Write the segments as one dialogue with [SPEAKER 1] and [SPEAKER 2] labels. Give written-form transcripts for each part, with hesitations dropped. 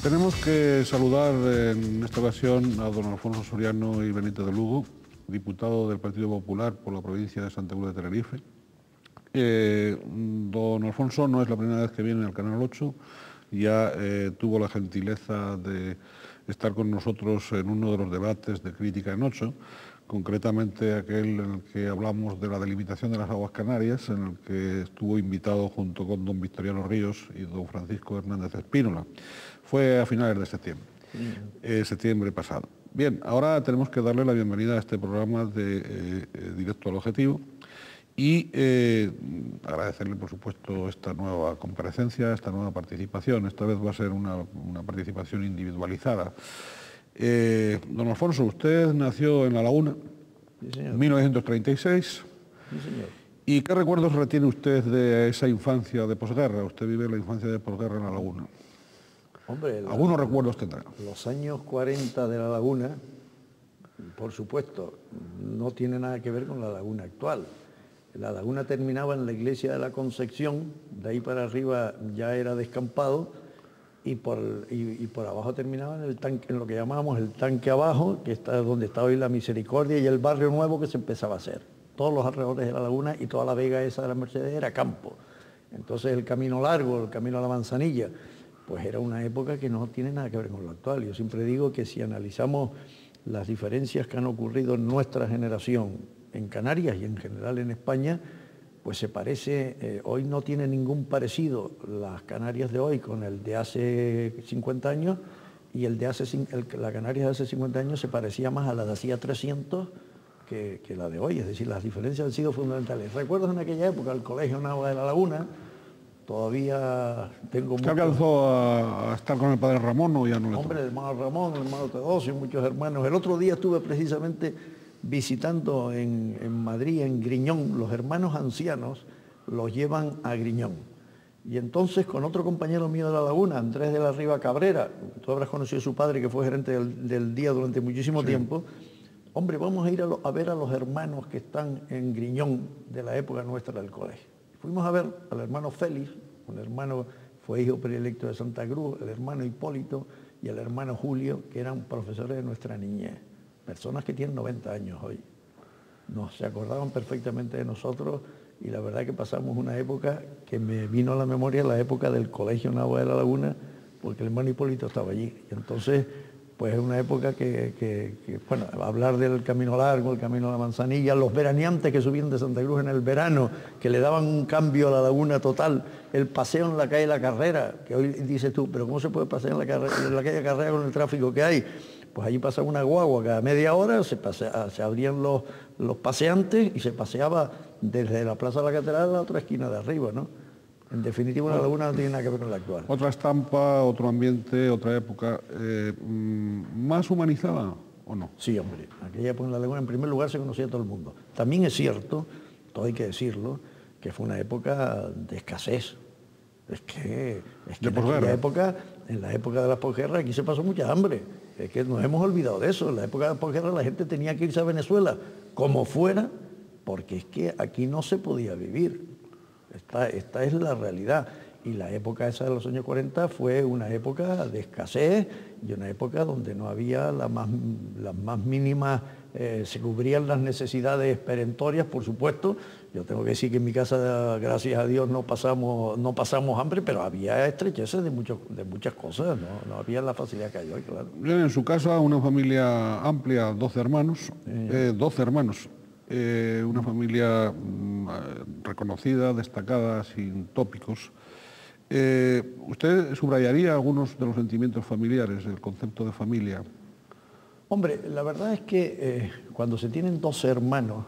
[SPEAKER 1] Tenemos que saludar en esta ocasión a don Alfonso Soriano y Benítez de Lugo, diputado del Partido Popular por la provincia de Santa Cruz de Tenerife. Don Alfonso no es la primera vez que viene al Canal 8, ya tuvo la gentileza de estar con nosotros en uno de los debates de Crítica en 8, concretamente aquel en el que hablamos de la delimitación de las aguas canarias, en el que estuvo invitado junto con don Victoriano Ríos y don Francisco Hernández Espínola. Fue a finales de septiembre pasado. Bien, ahora tenemos que darle la bienvenida a este programa de Directo al Objetivo y agradecerle, por supuesto, esta nueva comparecencia, esta nueva participación. Esta vez va a ser una participación individualizada. Don Alfonso, usted nació en La Laguna, sí, en 1936.
[SPEAKER 2] Sí, señor.
[SPEAKER 1] ¿Y qué recuerdos retiene usted de esa infancia de posguerra? Usted vive la infancia de posguerra en La Laguna.
[SPEAKER 2] Hombre,
[SPEAKER 1] algunos recuerdos tendrá.
[SPEAKER 2] Los años 40 de La Laguna, por supuesto, no tiene nada que ver con la Laguna actual. La Laguna terminaba en la iglesia de la Concepción, de ahí para arriba ya era descampado, y por abajo terminaba en el tanque, en lo que llamábamos el tanque abajo, que está donde está hoy la Misericordia, y el barrio nuevo que se empezaba a hacer. Todos los alrededores de La Laguna y toda la vega esa de la Mercedes era campo. Entonces el camino largo, el camino a la Manzanilla, pues era una época que no tiene nada que ver con lo actual. Yo siempre digo que si analizamos las diferencias que han ocurrido en nuestra generación, en Canarias y en general en España, pues se parece, hoy no tiene ningún parecido las Canarias de hoy con el de hace 50 años, y la Canarias de hace 50 años se parecía más a la de hacía 300 que la de hoy. Es decir, las diferencias han sido fundamentales. Recuerdo en aquella época el Colegio Nava de La Laguna. Todavía tengo
[SPEAKER 1] ¿Usted alcanzó a estar con el padre Ramón o ya no le tocó?
[SPEAKER 2] Hombre, el hermano Ramón, el hermano Teodosio, muchos hermanos. El otro día estuve precisamente visitando en Madrid, en Griñón. Los hermanos ancianos los llevan a Griñón. Y entonces con otro compañero mío de La Laguna, Andrés de la Riva Cabrera, tú habrás conocido a su padre que fue gerente del día durante muchísimo tiempo. Hombre, vamos a ir a ver a los hermanos que están en Griñón de la época nuestra del colegio. Fuimos a ver al hermano Félix, un hermano fue hijo predilecto de Santa Cruz, el hermano Hipólito y el hermano Julio, que eran profesores de nuestra niñez, personas que tienen 90 años hoy. Se acordaban perfectamente de nosotros y la verdad que pasamos una época que me vino a la memoria, la época del Colegio Nava de La Laguna, porque el hermano Hipólito estaba allí. Y entonces, pues es una época bueno, hablar del camino largo, el camino a la Manzanilla, los veraneantes que subían de Santa Cruz en el verano, que le daban un cambio a La Laguna total, el paseo en la calle La Carrera, que hoy dices tú, pero ¿cómo se puede pasear en la calle Carrera con el tráfico que hay? Pues allí pasaba una guagua, cada media hora se abrían los paseantes y se paseaba desde la Plaza de la Catedral a la otra esquina de arriba, ¿no? En definitiva, La Laguna no tiene nada que ver con la actual.
[SPEAKER 1] Otra estampa, otro ambiente, otra época. ¿Más humanizada o no?
[SPEAKER 2] Sí, hombre. Aquella época en La Laguna, en primer lugar, se conocía a todo el mundo. También es cierto, todo hay que decirlo, que fue una época de escasez. Es que en la época de la posguerra, aquí se pasó mucha hambre. Es que nos hemos olvidado de eso. En la época de la posguerra la gente tenía que irse a Venezuela, como fuera, porque es que aquí no se podía vivir. Esta es la realidad. Y la época esa de los años 40 fue una época de escasez y una época donde no había las más mínimas, se cubrían las necesidades perentorias, por supuesto. Yo tengo que decir que en mi casa, gracias a Dios, no pasamos hambre, pero había estrecheces de muchas cosas, no había la facilidad que hay hoy, claro.
[SPEAKER 1] En su casa, una familia amplia, 12 hermanos, 12 hermanos. Una familia reconocida, destacada, sin tópicos. ¿Usted subrayaría algunos de los sentimientos familiares, el concepto de familia?
[SPEAKER 2] Hombre, la verdad es que cuando se tienen 12 hermanos,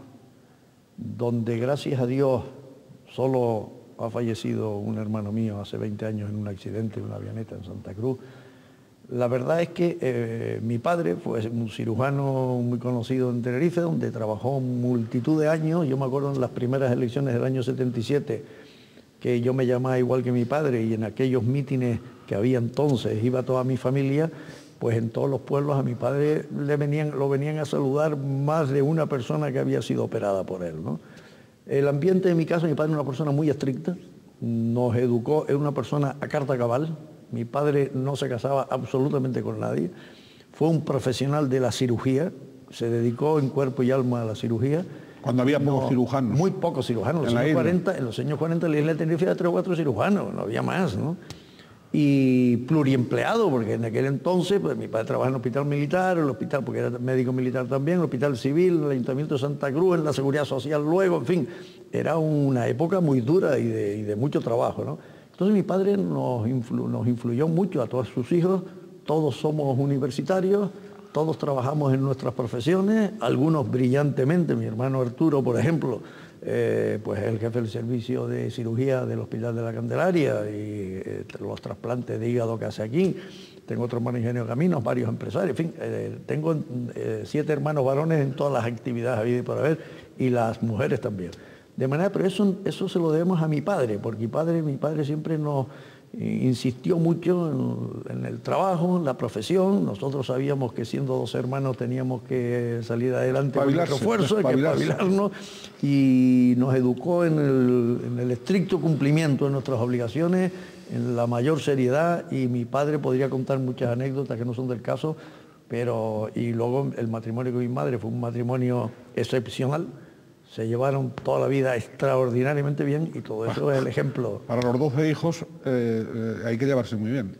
[SPEAKER 2] donde gracias a Dios solo ha fallecido un hermano mío hace 20 años en un accidente de una avioneta en Santa Cruz, la verdad es que mi padre fue un cirujano muy conocido en Tenerife, donde trabajó multitud de años. Yo me acuerdo en las primeras elecciones del año 77, que yo me llamaba igual que mi padre, y en aquellos mítines que había entonces, iba toda mi familia, pues en todos los pueblos a mi padre lo venían a saludar más de una persona que había sido operada por él, ¿no? El ambiente de mi casa, mi padre era una persona muy estricta, nos educó, era una persona a carta cabal, Mi padre no se casaba absolutamente con nadie. Fue un profesional de la cirugía, se dedicó en cuerpo y alma a la cirugía.
[SPEAKER 1] Cuando había pocos cirujanos.
[SPEAKER 2] Muy pocos cirujanos. En los años 40 la isla de Tenerife era 3 o 4 cirujanos, no había más, ¿no? Y pluriempleado, porque en aquel entonces pues, mi padre trabajaba en el hospital militar, porque era médico militar también, el hospital civil, el Ayuntamiento de Santa Cruz, en la Seguridad Social luego, en fin, era una época muy dura y de mucho trabajo, ¿no? Entonces mi padre nos influyó mucho a todos sus hijos, todos somos universitarios, todos trabajamos en nuestras profesiones, algunos brillantemente, mi hermano Arturo, por ejemplo, pues el jefe del servicio de cirugía del Hospital de la Candelaria y los trasplantes de hígado que hace aquí. Tengo otro hermano ingeniero de caminos, varios empresarios, en fin, tengo 7 hermanos varones en todas las actividades habidas y por haber, y las mujeres también. De manera, pero eso se lo debemos a mi padre, porque mi padre siempre nos insistió mucho en el trabajo, en la profesión. Nosotros sabíamos que siendo 2 hermanos teníamos que salir adelante con nuestro esfuerzo, hay que espabilarnos, y nos educó en el estricto cumplimiento de nuestras obligaciones, en la mayor seriedad, y mi padre podría contar muchas anécdotas que no son del caso, y luego el matrimonio con mi madre fue un matrimonio excepcional. Se llevaron toda la vida extraordinariamente bien y todo eso es el ejemplo.
[SPEAKER 1] Para los 12 hijos hay que llevarse muy bien.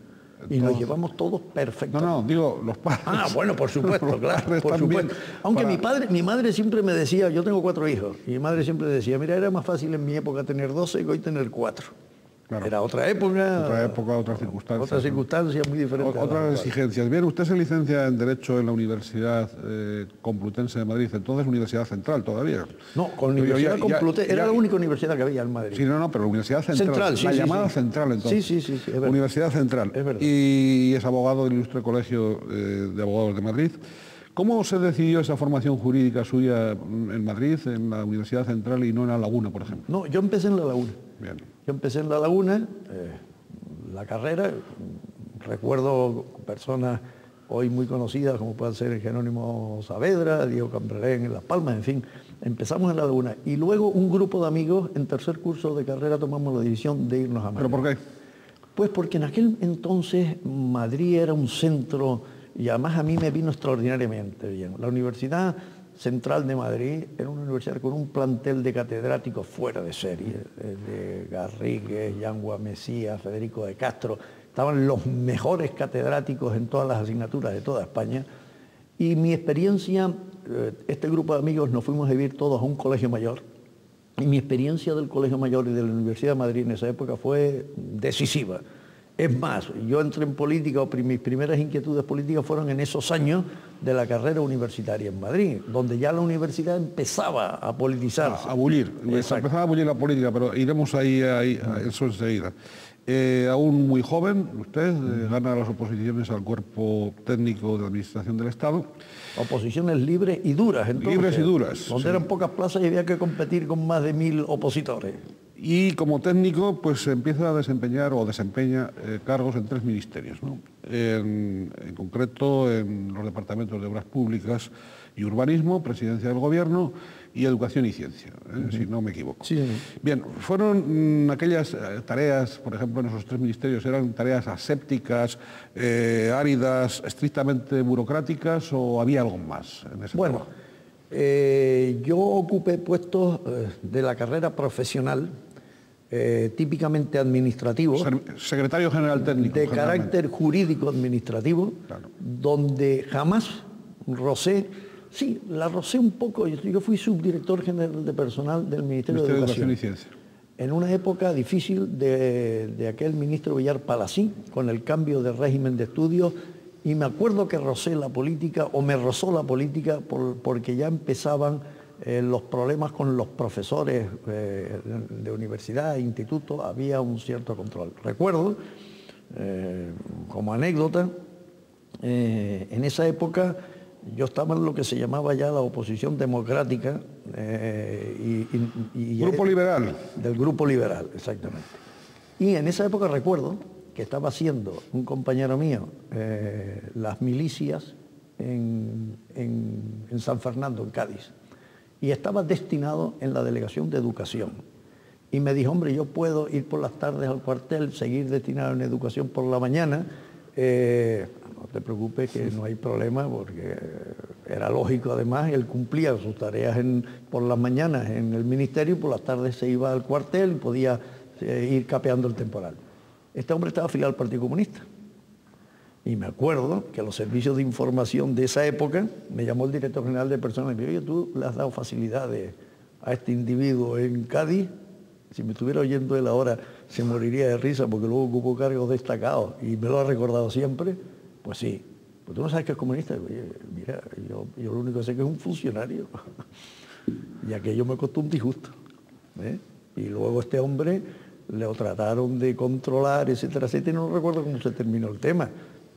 [SPEAKER 2] Y nos llevamos todos perfectos.
[SPEAKER 1] No, digo, los padres.
[SPEAKER 2] Ah, bueno, por supuesto, claro, por supuesto. Aunque mi madre siempre me decía, yo tengo 4 hijos, y mi madre siempre decía, mira, era más fácil en mi época tener 12 que hoy tener 4. Claro. Era otra época,
[SPEAKER 1] otras circunstancias.
[SPEAKER 2] Otras circunstancias muy diferentes.
[SPEAKER 1] Otras exigencias. Bien, usted se licencia en Derecho en la Universidad Complutense de Madrid, entonces Universidad Central todavía.
[SPEAKER 2] No, con Universidad Complutense, era la única universidad que había en Madrid.
[SPEAKER 1] Sí, no, pero la Universidad Central.
[SPEAKER 2] Sí,
[SPEAKER 1] la llamada Central, entonces.
[SPEAKER 2] Sí, es verdad.
[SPEAKER 1] Universidad Central.
[SPEAKER 2] Es verdad.
[SPEAKER 1] Y es abogado del Ilustre Colegio de Abogados de Madrid. ¿Cómo se decidió esa formación jurídica suya en Madrid, en la Universidad Central y no en La Laguna, por ejemplo?
[SPEAKER 2] No, yo empecé en La Laguna.
[SPEAKER 1] Bien.
[SPEAKER 2] Yo empecé en La Laguna, la carrera, recuerdo personas hoy muy conocidas como pueden ser Jerónimo Saavedra, Diego Cambrelén en Las Palmas, en fin, empezamos en La Laguna. Y luego un grupo de amigos en tercer curso de carrera tomamos la decisión de irnos a Madrid.
[SPEAKER 1] ¿Pero por qué?
[SPEAKER 2] Pues porque en aquel entonces Madrid era un centro, y además a mí me vino extraordinariamente bien. La Universidad Central de Madrid era una universidad con un plantel de catedráticos fuera de serie, de Garrigues, Yangua Mesía, Federico de Castro. Estaban los mejores catedráticos en todas las asignaturas de toda España. Y mi experiencia, este grupo de amigos nos fuimos a vivir todos a un colegio mayor. Y mi experiencia del colegio mayor y de la Universidad de Madrid en esa época fue decisiva. Es más, yo entré en política, mis primeras inquietudes políticas fueron en esos años de la carrera universitaria en Madrid, donde ya la universidad empezaba a politizarse.
[SPEAKER 1] A bullir, empezaba a bullir la política, pero iremos ahí a eso enseguida. Aún muy joven, usted gana las oposiciones al Cuerpo Técnico de Administración del Estado.
[SPEAKER 2] Oposiciones libres y duras, entonces.
[SPEAKER 1] Libres y duras.
[SPEAKER 2] Donde eran pocas plazas y había que competir con más de 1000 opositores.
[SPEAKER 1] Y como técnico, pues empieza a desempeñar o desempeña cargos en 3 ministerios, ¿no? En concreto en los departamentos de Obras Públicas y Urbanismo, Presidencia del Gobierno y Educación y Ciencia, si no me equivoco.
[SPEAKER 2] Sí.
[SPEAKER 1] Bien, fueron aquellas tareas, por ejemplo, en esos 3 ministerios, ¿eran tareas asépticas, áridas, estrictamente burocráticas o había algo más en ese trabajo?
[SPEAKER 2] Yo ocupé puestos de la carrera profesional, típicamente administrativos.
[SPEAKER 1] Secretario General Técnico.
[SPEAKER 2] De carácter jurídico administrativo, claro. Donde jamás rocé, sí, la rocé un poco, yo fui subdirector general de personal del Ministerio de Educación
[SPEAKER 1] y Ciencia.
[SPEAKER 2] En una época difícil de aquel ministro Villar Palací, con el cambio de régimen de estudios, y me acuerdo que rocé la política, o me rozó la política, porque ya empezaban los problemas con los profesores de universidad e instituto, había un cierto control. Recuerdo, como anécdota, en esa época yo estaba en lo que se llamaba ya la oposición democrática.
[SPEAKER 1] Grupo Liberal.
[SPEAKER 2] Del Grupo Liberal, exactamente. Y en esa época recuerdo que estaba haciendo un compañero mío las milicias en San Fernando, en Cádiz, y estaba destinado en la Delegación de Educación. Y me dijo, hombre, yo puedo ir por las tardes al cuartel, seguir destinado en educación por la mañana. No te preocupes que no hay problema, porque era lógico además, él cumplía sus tareas por las mañanas en el ministerio y por las tardes se iba al cuartel y podía ir capeando el temporal. Este hombre estaba afiliado al Partido Comunista. Y me acuerdo que los servicios de información de esa época, me llamó el director general de personas y me dijo, oye, tú le has dado facilidades a este individuo en Cádiz. Si me estuviera oyendo él ahora, se moriría de risa porque luego ocupó cargos destacados y me lo ha recordado siempre. Pues sí, pues tú no sabes que es comunista. Oye, mira, yo lo único que sé que es un funcionario. Y aquello me costó un disgusto. Y luego este hombre lo trataron de controlar, etcétera, etcétera. Y no recuerdo cómo se terminó el tema,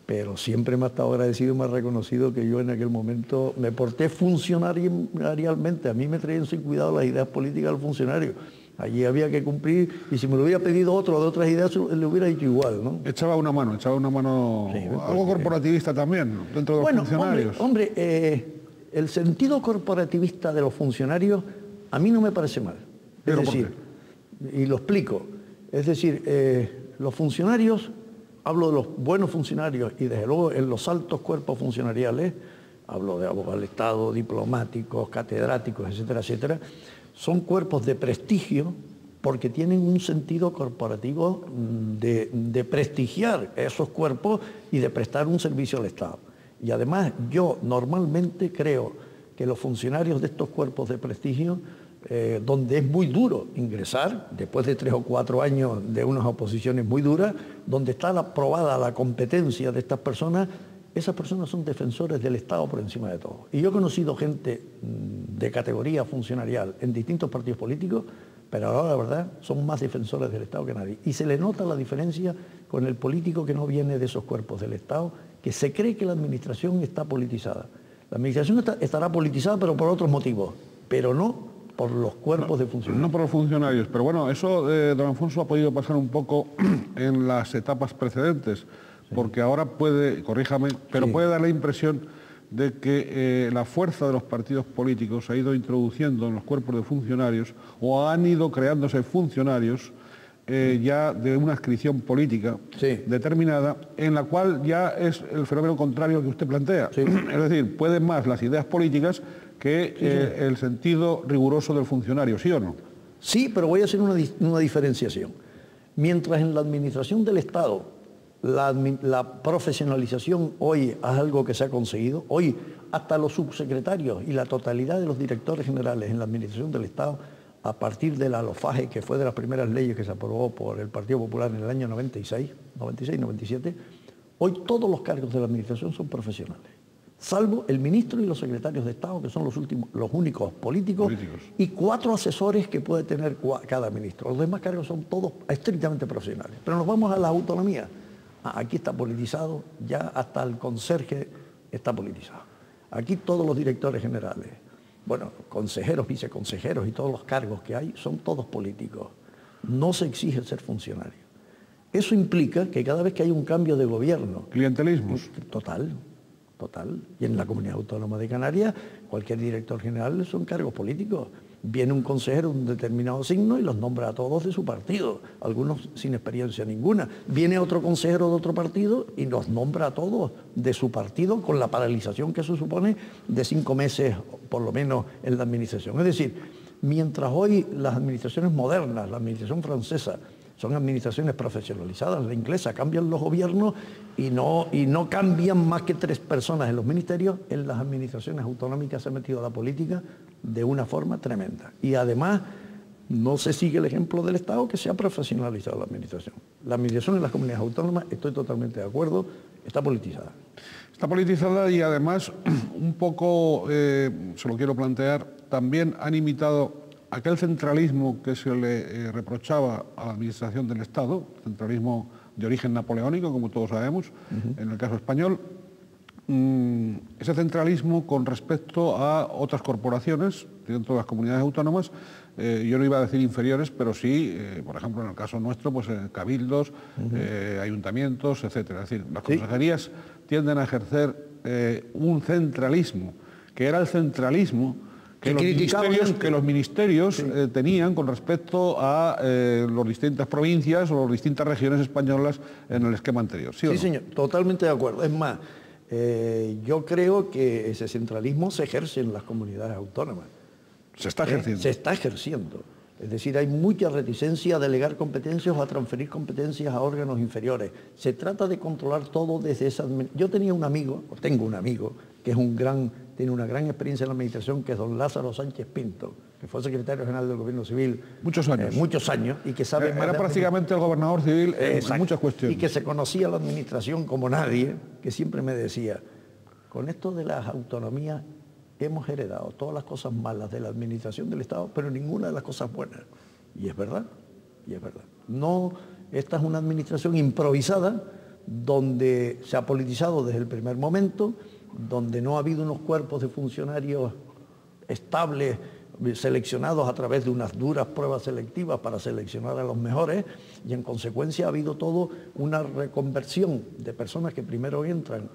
[SPEAKER 2] pero siempre me ha estado agradecido y me ha reconocido que yo en aquel momento me porté funcionarialmente. A mí me traían sin cuidado las ideas políticas del funcionario. Allí había que cumplir, y si me lo hubiera pedido otro de otras ideas, le hubiera dicho igual, ¿no?
[SPEAKER 1] Echaba una mano, sí, algo corporativista también, dentro de los funcionarios.
[SPEAKER 2] Hombre, el sentido corporativista de los funcionarios a mí no me parece mal. Es decir, y lo explico, es decir, los funcionarios, hablo de los buenos funcionarios y desde luego en los altos cuerpos funcionariales, hablo de abogados del Estado, diplomáticos, catedráticos, etcétera, etcétera, son cuerpos de prestigio porque tienen un sentido corporativo de prestigiar esos cuerpos y de prestar un servicio al Estado. Y además yo normalmente creo que los funcionarios de estos cuerpos de prestigio, donde es muy duro ingresar, después de 3 o 4 años de unas oposiciones muy duras, donde está probada la competencia de estas personas, esas personas son defensores del Estado por encima de todo. Y yo he conocido gente de categoría funcionarial en distintos partidos políticos, pero ahora la verdad son más defensores del Estado que nadie. Y se le nota la diferencia con el político que no viene de esos cuerpos del Estado, que se cree que la administración está politizada. La administración estará politizada, pero por otros motivos, pero no por los cuerpos de funcionarios.
[SPEAKER 1] No por los funcionarios, pero bueno, eso, don Alfonso, ha podido pasar un poco en las etapas precedentes, porque ahora puede, corríjame, pero puede dar la impresión de que la fuerza de los partidos políticos se ha ido introduciendo en los cuerpos de funcionarios o han ido creándose funcionarios ya de una adscripción política determinada, en la cual ya es el fenómeno contrario al que usted plantea. Es decir, pueden más las ideas políticas que el sentido riguroso del funcionario, ¿sí o no?
[SPEAKER 2] Sí, pero voy a hacer una diferenciación. Mientras en la administración del Estado la profesionalización hoy es algo que se ha conseguido, hoy hasta los subsecretarios y la totalidad de los directores generales en la administración del Estado, a partir de la LOFAGE, que fue de las primeras leyes que se aprobó por el Partido Popular en el año 96, 97, hoy todos los cargos de la administración son profesionales, salvo el ministro y los secretarios de Estado, que son los únicos políticos, y 4 asesores que puede tener cada ministro. Los demás cargos son todos estrictamente profesionales. Pero nos vamos a la autonomía. Aquí está politizado, ya hasta el conserje está politizado. Aquí todos los directores generales, bueno, consejeros, viceconsejeros y todos los cargos que hay son todos políticos. No se exige ser funcionario. Eso implica que cada vez que hay un cambio de gobierno...
[SPEAKER 1] Clientelismos.
[SPEAKER 2] Total. Y en la Comunidad Autónoma de Canarias, cualquier director general son cargos políticos. Viene un consejero de un determinado signo y los nombra a todos de su partido, algunos sin experiencia ninguna. Viene otro consejero de otro partido y los nombra a todos de su partido, con la paralización que eso supone de 5 meses, por lo menos, en la administración. Es decir, mientras hoy las administraciones modernas, la administración francesa, son administraciones profesionalizadas, la inglesa, cambian los gobiernos y no cambian más que 3 personas en los ministerios, en las administraciones autonómicas se ha metido la política de una forma tremenda. Y además no se sigue el ejemplo del Estado, que se ha profesionalizado la administración. La administración en las comunidades autónomas, estoy totalmente de acuerdo, está politizada.
[SPEAKER 1] Está politizada y además, un poco, se lo quiero plantear, también han imitado aquel centralismo que se le reprochaba a la administración del Estado, centralismo de origen napoleónico, como todos sabemos, en el caso español, ese centralismo con respecto a otras corporaciones dentro de las comunidades autónomas, yo no iba a decir inferiores, pero sí, por ejemplo, en el caso nuestro, pues cabildos, ayuntamientos, etcétera. Es decir, las consejerías tienden a ejercer un centralismo, que era el centralismo que los ministerios
[SPEAKER 2] sí.
[SPEAKER 1] Tenían con respecto a las distintas provincias o las distintas regiones españolas en el esquema anterior. ¿Sí,
[SPEAKER 2] sí, señor, totalmente de acuerdo. Es más, yo creo que ese centralismo se ejerce en las comunidades autónomas.
[SPEAKER 1] Se está ejerciendo.
[SPEAKER 2] Se está ejerciendo. Es decir, hay mucha reticencia a delegar competencias o a transferir competencias a órganos inferiores. Se trata de controlar todo desde esa... Yo tenía un amigo, o tengo un amigo, que es tiene una gran experiencia en la administración, que es don Lázaro Sánchez Pinto, que fue secretario general del Gobierno Civil
[SPEAKER 1] muchos años,
[SPEAKER 2] y que sabe
[SPEAKER 1] era prácticamente el gobernador civil en muchas cuestiones.
[SPEAKER 2] Y que se conocía la administración como nadie, que siempre me decía, con esto de las autonomías hemos heredado todas las cosas malas de la administración del Estado, pero ninguna de las cosas buenas. Y es verdad, y es verdad. No, esta es una administración improvisada, donde se ha politizado desde el primer momento, donde no ha habido unos cuerpos de funcionarios estables, seleccionados a través de unas duras pruebas selectivas para seleccionar a los mejores, y en consecuencia ha habido todo una reconversión de personas que primero entran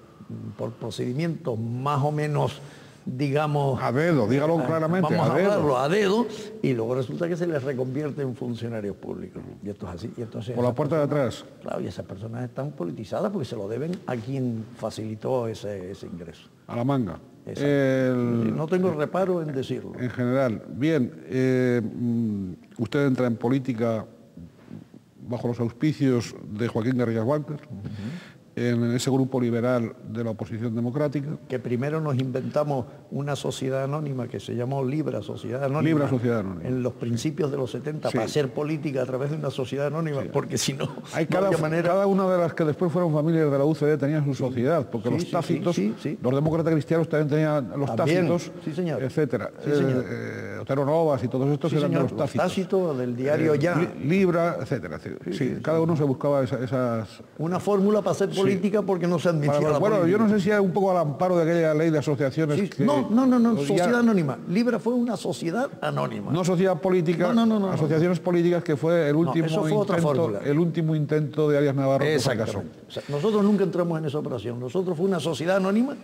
[SPEAKER 2] por procedimientos más o menos, digamos...
[SPEAKER 1] A dedo, dígalo claramente,
[SPEAKER 2] vamos a hablarlo a dedo, y luego resulta que se les reconvierte en funcionarios públicos. Y esto es así. Y entonces
[SPEAKER 1] por la puerta de atrás.
[SPEAKER 2] Claro, y esas personas están politizadas porque se lo deben a quien facilitó ese ingreso.
[SPEAKER 1] A la manga.
[SPEAKER 2] No tengo reparo en decirlo.
[SPEAKER 1] En general. Bien, usted entra en política bajo los auspicios de Joaquín Garrigues Walker, en ese grupo liberal de la oposición democrática.
[SPEAKER 2] Que primero nos inventamos una sociedad anónima que se llamó Libra Sociedad Anónima.
[SPEAKER 1] Libra Sociedad Anónima.
[SPEAKER 2] En los principios de los 70, sí. Para hacer política a través de una sociedad anónima, sí. Porque si no...
[SPEAKER 1] Cada una de las que después fueron familias de la UCD tenía su sociedad, porque
[SPEAKER 2] sí,
[SPEAKER 1] los tácitos,
[SPEAKER 2] sí.
[SPEAKER 1] Los demócratas cristianos también tenían los tácitos,
[SPEAKER 2] sí, señor.
[SPEAKER 1] Etcétera.
[SPEAKER 2] Sí, señor.
[SPEAKER 1] Otero Novas y todos estos eran de los tácitos.
[SPEAKER 2] Los tácitos del diario Ya.
[SPEAKER 1] Libra, etcétera. Cada uno se buscaba esas...
[SPEAKER 2] Una fórmula para hacer política porque no se admitía la política.
[SPEAKER 1] Yo no sé si era un poco al amparo de aquella ley de asociaciones.
[SPEAKER 2] Sí. No, sociedad anónima. Libra fue una sociedad anónima.
[SPEAKER 1] No sociedad política, asociaciones políticas, que fue el último intento de Arias Navarro que fracasó.
[SPEAKER 2] Nosotros nunca entramos en esa operación. Nosotros fue una sociedad anónima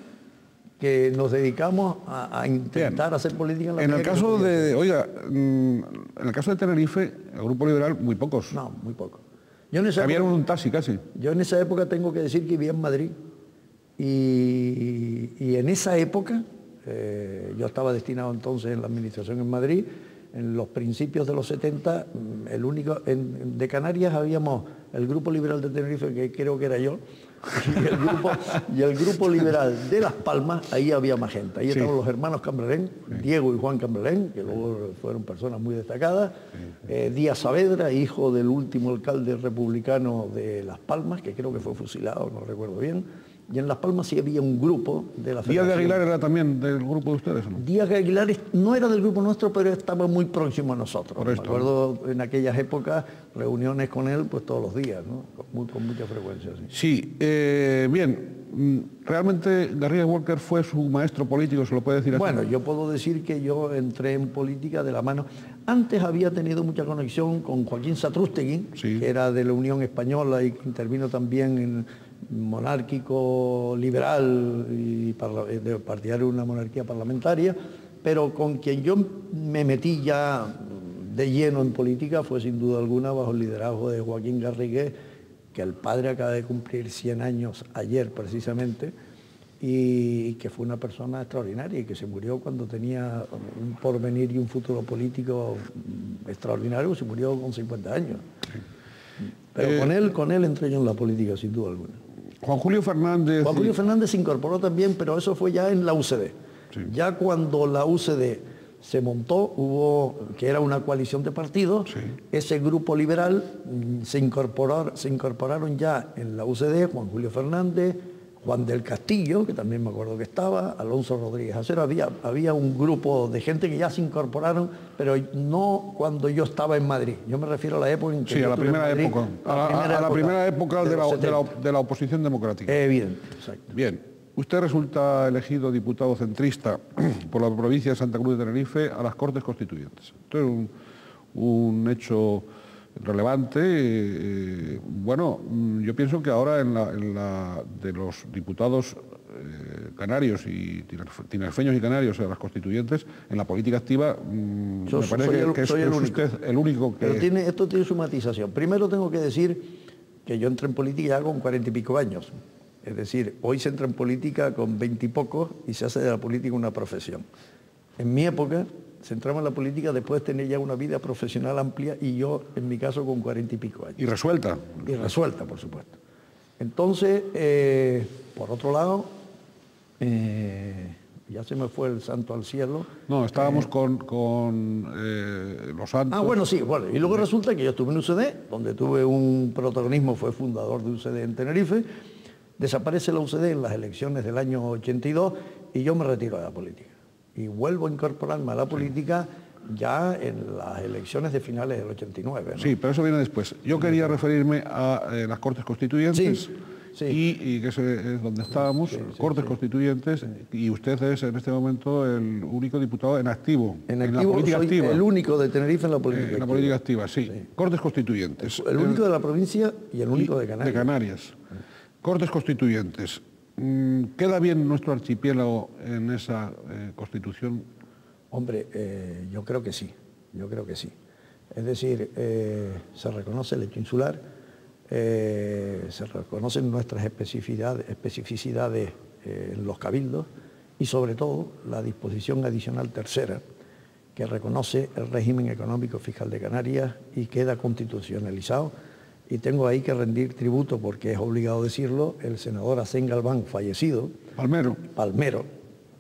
[SPEAKER 2] que nos dedicamos a intentar hacer política en la
[SPEAKER 1] en el caso en el caso de Tenerife, el Grupo Liberal, muy pocos.
[SPEAKER 2] No, muy pocos.
[SPEAKER 1] Había un taxi casi.
[SPEAKER 2] Yo en esa época tengo que decir que vivía en Madrid y en esa época yo estaba destinado entonces en la administración en Madrid. En los principios de los 70, de Canarias habíamos el Grupo Liberal de Tenerife, que creo que era yo, y el Grupo Liberal de Las Palmas, ahí había más gente. Ahí estaban los hermanos Cambrelén, Diego y Juan Cambrelén, que luego fueron personas muy destacadas, Díaz Saavedra, hijo del último alcalde republicano de Las Palmas, que creo que fue fusilado, no recuerdo bien. Y en Las Palmas sí había un grupo de la Federación.
[SPEAKER 1] ¿Díaz de Aguilar era también del grupo de ustedes, no?
[SPEAKER 2] Díaz de Aguilar no era del grupo nuestro, pero estaba muy próximo a nosotros. Me acuerdo en aquellas épocas, reuniones con él pues todos los días, ¿no? Con mucha frecuencia. Sí,
[SPEAKER 1] bien. ¿Realmente Garrigues Walker fue su maestro político, se lo puede decir así?
[SPEAKER 2] Bueno, yo puedo decir que yo entré en política de la mano. Antes había tenido mucha conexión con Joaquín Satrústegui, que era de la Unión Española y que intervino también en monárquico, liberal y partidario de una monarquía parlamentaria, pero con quien yo me metí ya de lleno en política fue sin duda alguna bajo el liderazgo de Joaquín Garrigues, que el padre acaba de cumplir 100 años ayer precisamente, y que fue una persona extraordinaria y que se murió cuando tenía un porvenir y un futuro político extraordinario. Se murió con 50 años. Pero con él entré yo en la política sin duda alguna.
[SPEAKER 1] Juan Julio Fernández...
[SPEAKER 2] Juan Julio Fernández se incorporó también, pero eso fue ya en la UCD. Sí. Ya cuando la UCD se montó, que era una coalición de partidos, ese grupo liberal se incorporaron ya en la UCD Juan Julio Fernández, Juan del Castillo, que también me acuerdo que estaba, Alonso Rodríguez Acero. Había un grupo de gente que ya se incorporaron, pero no cuando yo estaba en Madrid. Yo me refiero a la época en que...
[SPEAKER 1] Sí, a la primera época. A la primera época de la oposición democrática.
[SPEAKER 2] Evidente, exacto.
[SPEAKER 1] Bien, usted resulta elegido diputado centrista por la provincia de Santa Cruz de Tenerife a las Cortes Constituyentes. Esto es un hecho relevante. Bueno, yo pienso que ahora de los diputados canarios y tinerfeños y canarios a las constituyentes, en la política activa, me parece que es usted el único que...
[SPEAKER 2] Pero esto tiene su matización. Primero tengo que decir que yo entré en política ya con 40 y pico años. Es decir, hoy se entra en política con 20 y pocos y se hace de la política una profesión. En mi época se entraba en la política después de tener ya una vida profesional amplia y yo, en mi caso, con 40 y pico años.
[SPEAKER 1] ¿Y resuelta?
[SPEAKER 2] Y resuelta, por supuesto. Entonces, por otro lado, ya se me fue el santo al cielo.
[SPEAKER 1] No, estábamos con los santos.
[SPEAKER 2] Ah, bueno, sí, bueno. Y luego resulta que yo estuve en UCD, donde tuve un protagonismo, fue fundador de UCD en Tenerife. Desaparece la UCD en las elecciones del año 82 y yo me retiro de la política. Y vuelvo a incorporarme a la política ya en las elecciones de finales del 89. ¿no?
[SPEAKER 1] Sí, pero eso viene después. Yo quería referirme a las Cortes Constituyentes.
[SPEAKER 2] Sí. Sí.
[SPEAKER 1] Y que es donde estábamos, Cortes Constituyentes, y usted es en este momento el único diputado en activo,
[SPEAKER 2] en
[SPEAKER 1] la política
[SPEAKER 2] soy
[SPEAKER 1] activa.
[SPEAKER 2] El único de Tenerife en la política activa.
[SPEAKER 1] En la política activa, sí. Cortes Constituyentes.
[SPEAKER 2] El único de la provincia y el único de Canarias.
[SPEAKER 1] De Canarias. Cortes Constituyentes. ¿Queda bien nuestro archipiélago en esa Constitución?
[SPEAKER 2] Hombre, yo creo que sí, Es decir, se reconoce el hecho insular, se reconocen nuestras especificidades en los cabildos y sobre todo la disposición adicional tercera que reconoce el régimen económico fiscal de Canarias y queda constitucionalizado. Y tengo ahí que rendir tributo, porque es obligado decirlo, el senador Hacén Galván, fallecido. Palmero,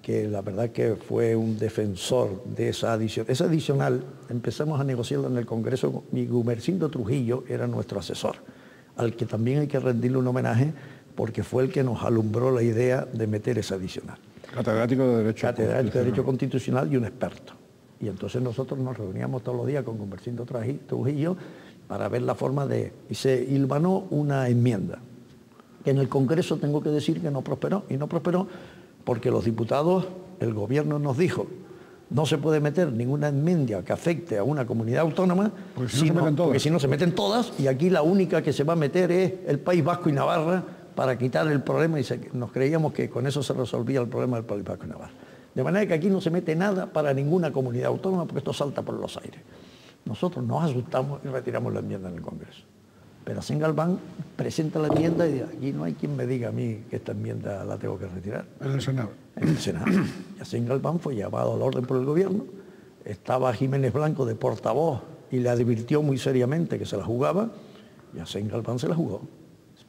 [SPEAKER 2] que la verdad que fue un defensor de esa adición. Esa adicional empezamos a negociarla en el Congreso y Gumersindo Trujillo era nuestro asesor, al que también hay que rendirle un homenaje porque fue el que nos alumbró la idea de meter esa adicional.
[SPEAKER 1] Catedrático de Derecho
[SPEAKER 2] Constitucional y un experto. Y entonces nosotros nos reuníamos todos los días con Gumersindo Trujillo para ver la forma de... Y se hilvanó una enmienda, que en el Congreso tengo que decir que no prosperó, y no prosperó porque los diputados, el gobierno nos dijo, no se puede meter ninguna enmienda que afecte a una comunidad autónoma, porque si no se meten todas, y aquí la única que se va a meter es el País Vasco y Navarra para quitar el problema, y nos creíamos que con eso se resolvía el problema del País Vasco y Navarra. De manera que aquí no se mete nada para ninguna comunidad autónoma porque esto salta por los aires. Nosotros nos asustamos y retiramos la enmienda en el Congreso. Pero Hacén Galván presenta la enmienda y dice, aquí no hay quien me diga a mí que esta enmienda la tengo que retirar.
[SPEAKER 1] En el Senado.
[SPEAKER 2] En el Senado. Y Hacén Galván fue llevado al orden por el gobierno. Estaba Jiménez Blanco de portavoz y le advirtió muy seriamente que se la jugaba. Y Hacén Galván se la jugó.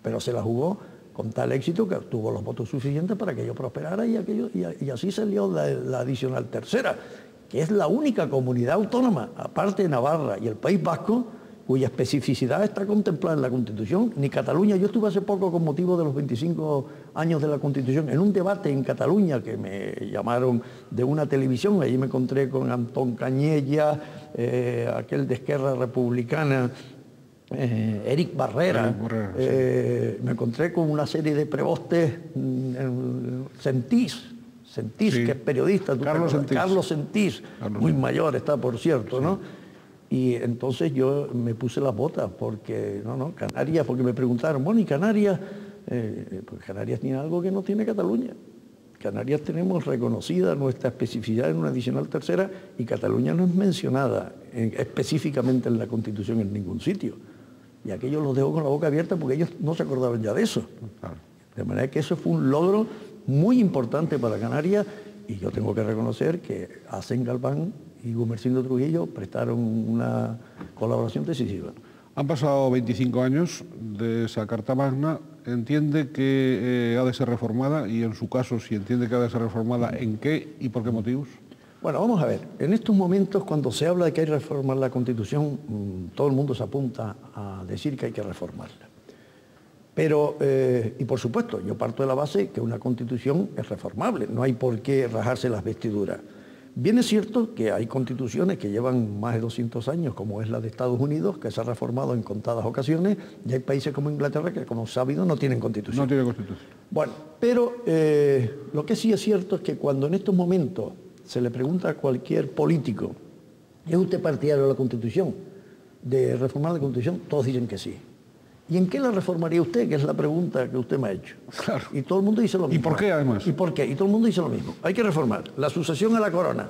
[SPEAKER 2] Pero se la jugó con tal éxito que obtuvo los votos suficientes para que ello prosperara y así salió la adicional tercera, que es la única comunidad autónoma, aparte de Navarra y el País Vasco, cuya especificidad está contemplada en la Constitución, ni Cataluña. Yo estuve hace poco con motivo de los 25 años de la Constitución en un debate en Cataluña que me llamaron de una televisión, allí me encontré con Antón Cañella, aquel de Esquerra Republicana, Eric Barrera, sí. Me encontré con una serie de prebostes, Sentís, sí, que es periodista, Carlos Sentís, muy mayor está, por cierto, sí. ¿No? Y entonces yo me puse las botas porque, Canarias, porque me preguntaron, bueno, ¿y Canarias? Pues Canarias tiene algo que no tiene Cataluña. Canarias tenemos reconocida nuestra especificidad en una adicional tercera y Cataluña no es mencionada específicamente en la Constitución en ningún sitio. Y aquello los dejó con la boca abierta porque ellos no se acordaban ya de eso. De manera que eso fue un logro muy importante para Canarias y yo tengo que reconocer que Hacén Galván y Gumersindo Trujillo prestaron una colaboración decisiva.
[SPEAKER 1] Han pasado 25 años de esa Carta Magna. ¿Entiende que ha de ser reformada? Y en su caso, si entiende que ha de ser reformada, ¿en qué y por qué motivos?
[SPEAKER 2] Bueno, vamos a ver. En estos momentos, cuando se habla de que hay que reformar la Constitución, todo el mundo se apunta a decir que hay que reformarla. Pero, y por supuesto, yo parto de la base que una Constitución es reformable, no hay por qué rajarse las vestiduras. Bien es cierto que hay constituciones que llevan más de 200 años, como es la de Estados Unidos, que se ha reformado en contadas ocasiones, y hay países como Inglaterra que, como sabido, no tienen constitución.
[SPEAKER 1] No tiene constitución.
[SPEAKER 2] Bueno, pero lo que sí es cierto es que cuando en estos momentos se le pregunta a cualquier político, ¿es usted partidario de la Constitución, de reformar la Constitución? Todos dicen que sí. ¿Y en qué la reformaría usted? Que es la pregunta que usted me ha hecho.
[SPEAKER 1] Claro.
[SPEAKER 2] Y todo el mundo dice lo mismo.
[SPEAKER 1] ¿Y por qué, además?
[SPEAKER 2] ¿Y por qué? Y todo el mundo dice lo mismo. Hay que reformar la sucesión a la corona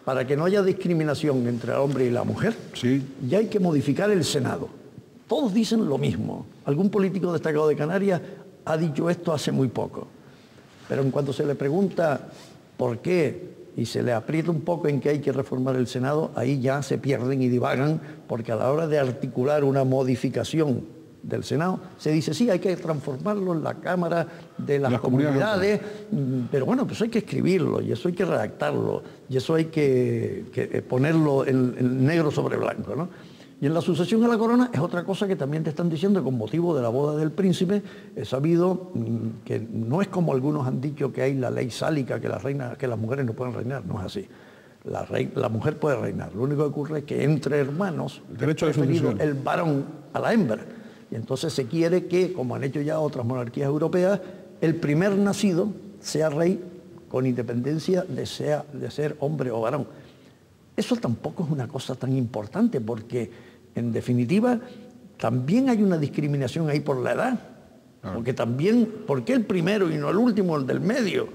[SPEAKER 2] para que no haya discriminación entre el hombre y la mujer.
[SPEAKER 1] Sí.
[SPEAKER 2] Y hay que modificar el Senado. Todos dicen lo mismo. Algún político destacado de Canarias ha dicho esto hace muy poco. Pero en cuanto se le pregunta por qué y se le aprieta un poco en que hay que reformar el Senado, ahí ya se pierden y divagan, porque a la hora de articular una modificación del Senado, se dice, sí, hay que transformarlo en la Cámara de las comunidades, pero bueno, pues hay que escribirlo, y eso hay que redactarlo, y eso hay que ponerlo en negro sobre blanco, ¿no? Y en la sucesión a la corona es otra cosa que también te están diciendo con motivo de la boda del príncipe. He sabido que no es como algunos han dicho que hay la ley sálica, que las mujeres no pueden reinar, no es así. La mujer puede reinar, lo único que ocurre es que entre hermanos
[SPEAKER 1] derecho de sucesión,
[SPEAKER 2] el varón a la hembra. Y entonces se quiere que, como han hecho ya otras monarquías europeas, el primer nacido sea rey con independencia de ser hombre o varón. Eso tampoco es una cosa tan importante porque, en definitiva, también hay una discriminación ahí por la edad. Porque también, ¿por qué el primero y no el último, el del medio?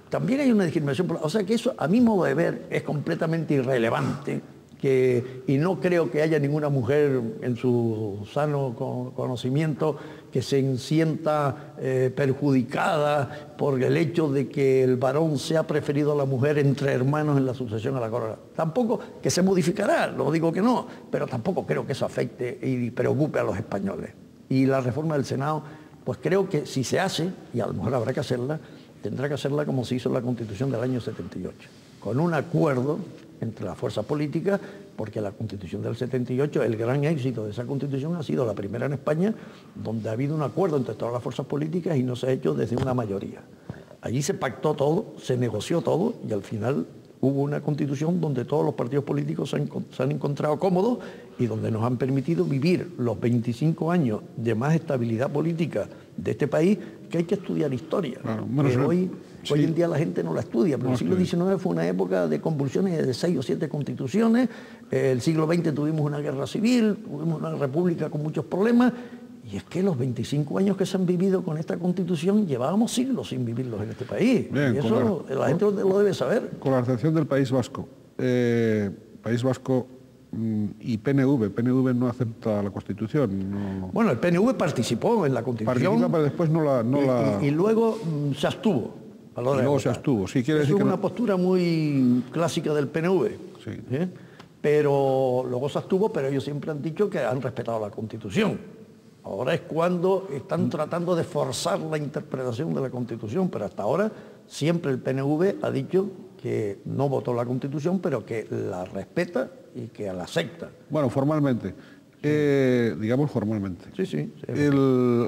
[SPEAKER 2] También hay una discriminación. O sea que eso, a mi modo de ver, es completamente irrelevante. Y no creo que haya ninguna mujer en su sano conocimiento que se sienta perjudicada por el hecho de que el varón sea preferido a la mujer entre hermanos en la sucesión a la corona. Tampoco, que se modificará, no digo que no, pero tampoco creo que eso afecte y preocupe a los españoles. Y la reforma del Senado, pues creo que si se hace, y a lo mejor habrá que hacerla, tendrá que hacerla como se hizo en la Constitución del año 78, con un acuerdo entre las fuerzas políticas, porque la Constitución del 78, el gran éxito de esa Constitución ha sido la primera en España donde ha habido un acuerdo entre todas las fuerzas políticas y no se ha hecho desde una mayoría. Allí se pactó todo, se negoció todo y al final hubo una Constitución donde todos los partidos políticos se han encontrado cómodos y donde nos han permitido vivir los 25 años de más estabilidad política de este país, que hay que estudiar historia.
[SPEAKER 1] Claro,
[SPEAKER 2] Hoy en día la gente no la estudia, pero el siglo XIX fue una época de convulsiones de 6 o 7 constituciones, el siglo XX tuvimos una guerra civil, tuvimos una república con muchos problemas, y es que los 25 años que se han vivido con esta Constitución, llevábamos siglos sin vivirlos en este país.
[SPEAKER 1] Bien,
[SPEAKER 2] y eso la gente lo debe saber.
[SPEAKER 1] Con la excepción del País Vasco. País Vasco y PNV no acepta la Constitución. No.
[SPEAKER 2] Bueno, el PNV participó en la Constitución.
[SPEAKER 1] Participa, pero después
[SPEAKER 2] y luego se abstuvo.
[SPEAKER 1] Y luego se abstuvo. Sí, quiere decir
[SPEAKER 2] es
[SPEAKER 1] que
[SPEAKER 2] una postura muy clásica del PNV.
[SPEAKER 1] Sí.
[SPEAKER 2] Pero luego se abstuvo, pero ellos siempre han dicho que han respetado la Constitución. Ahora es cuando están tratando de forzar la interpretación de la Constitución, pero hasta ahora siempre el PNV ha dicho que no votó la Constitución, pero que la respeta y que la acepta.
[SPEAKER 1] Bueno, formalmente, digamos formalmente.
[SPEAKER 2] Sí.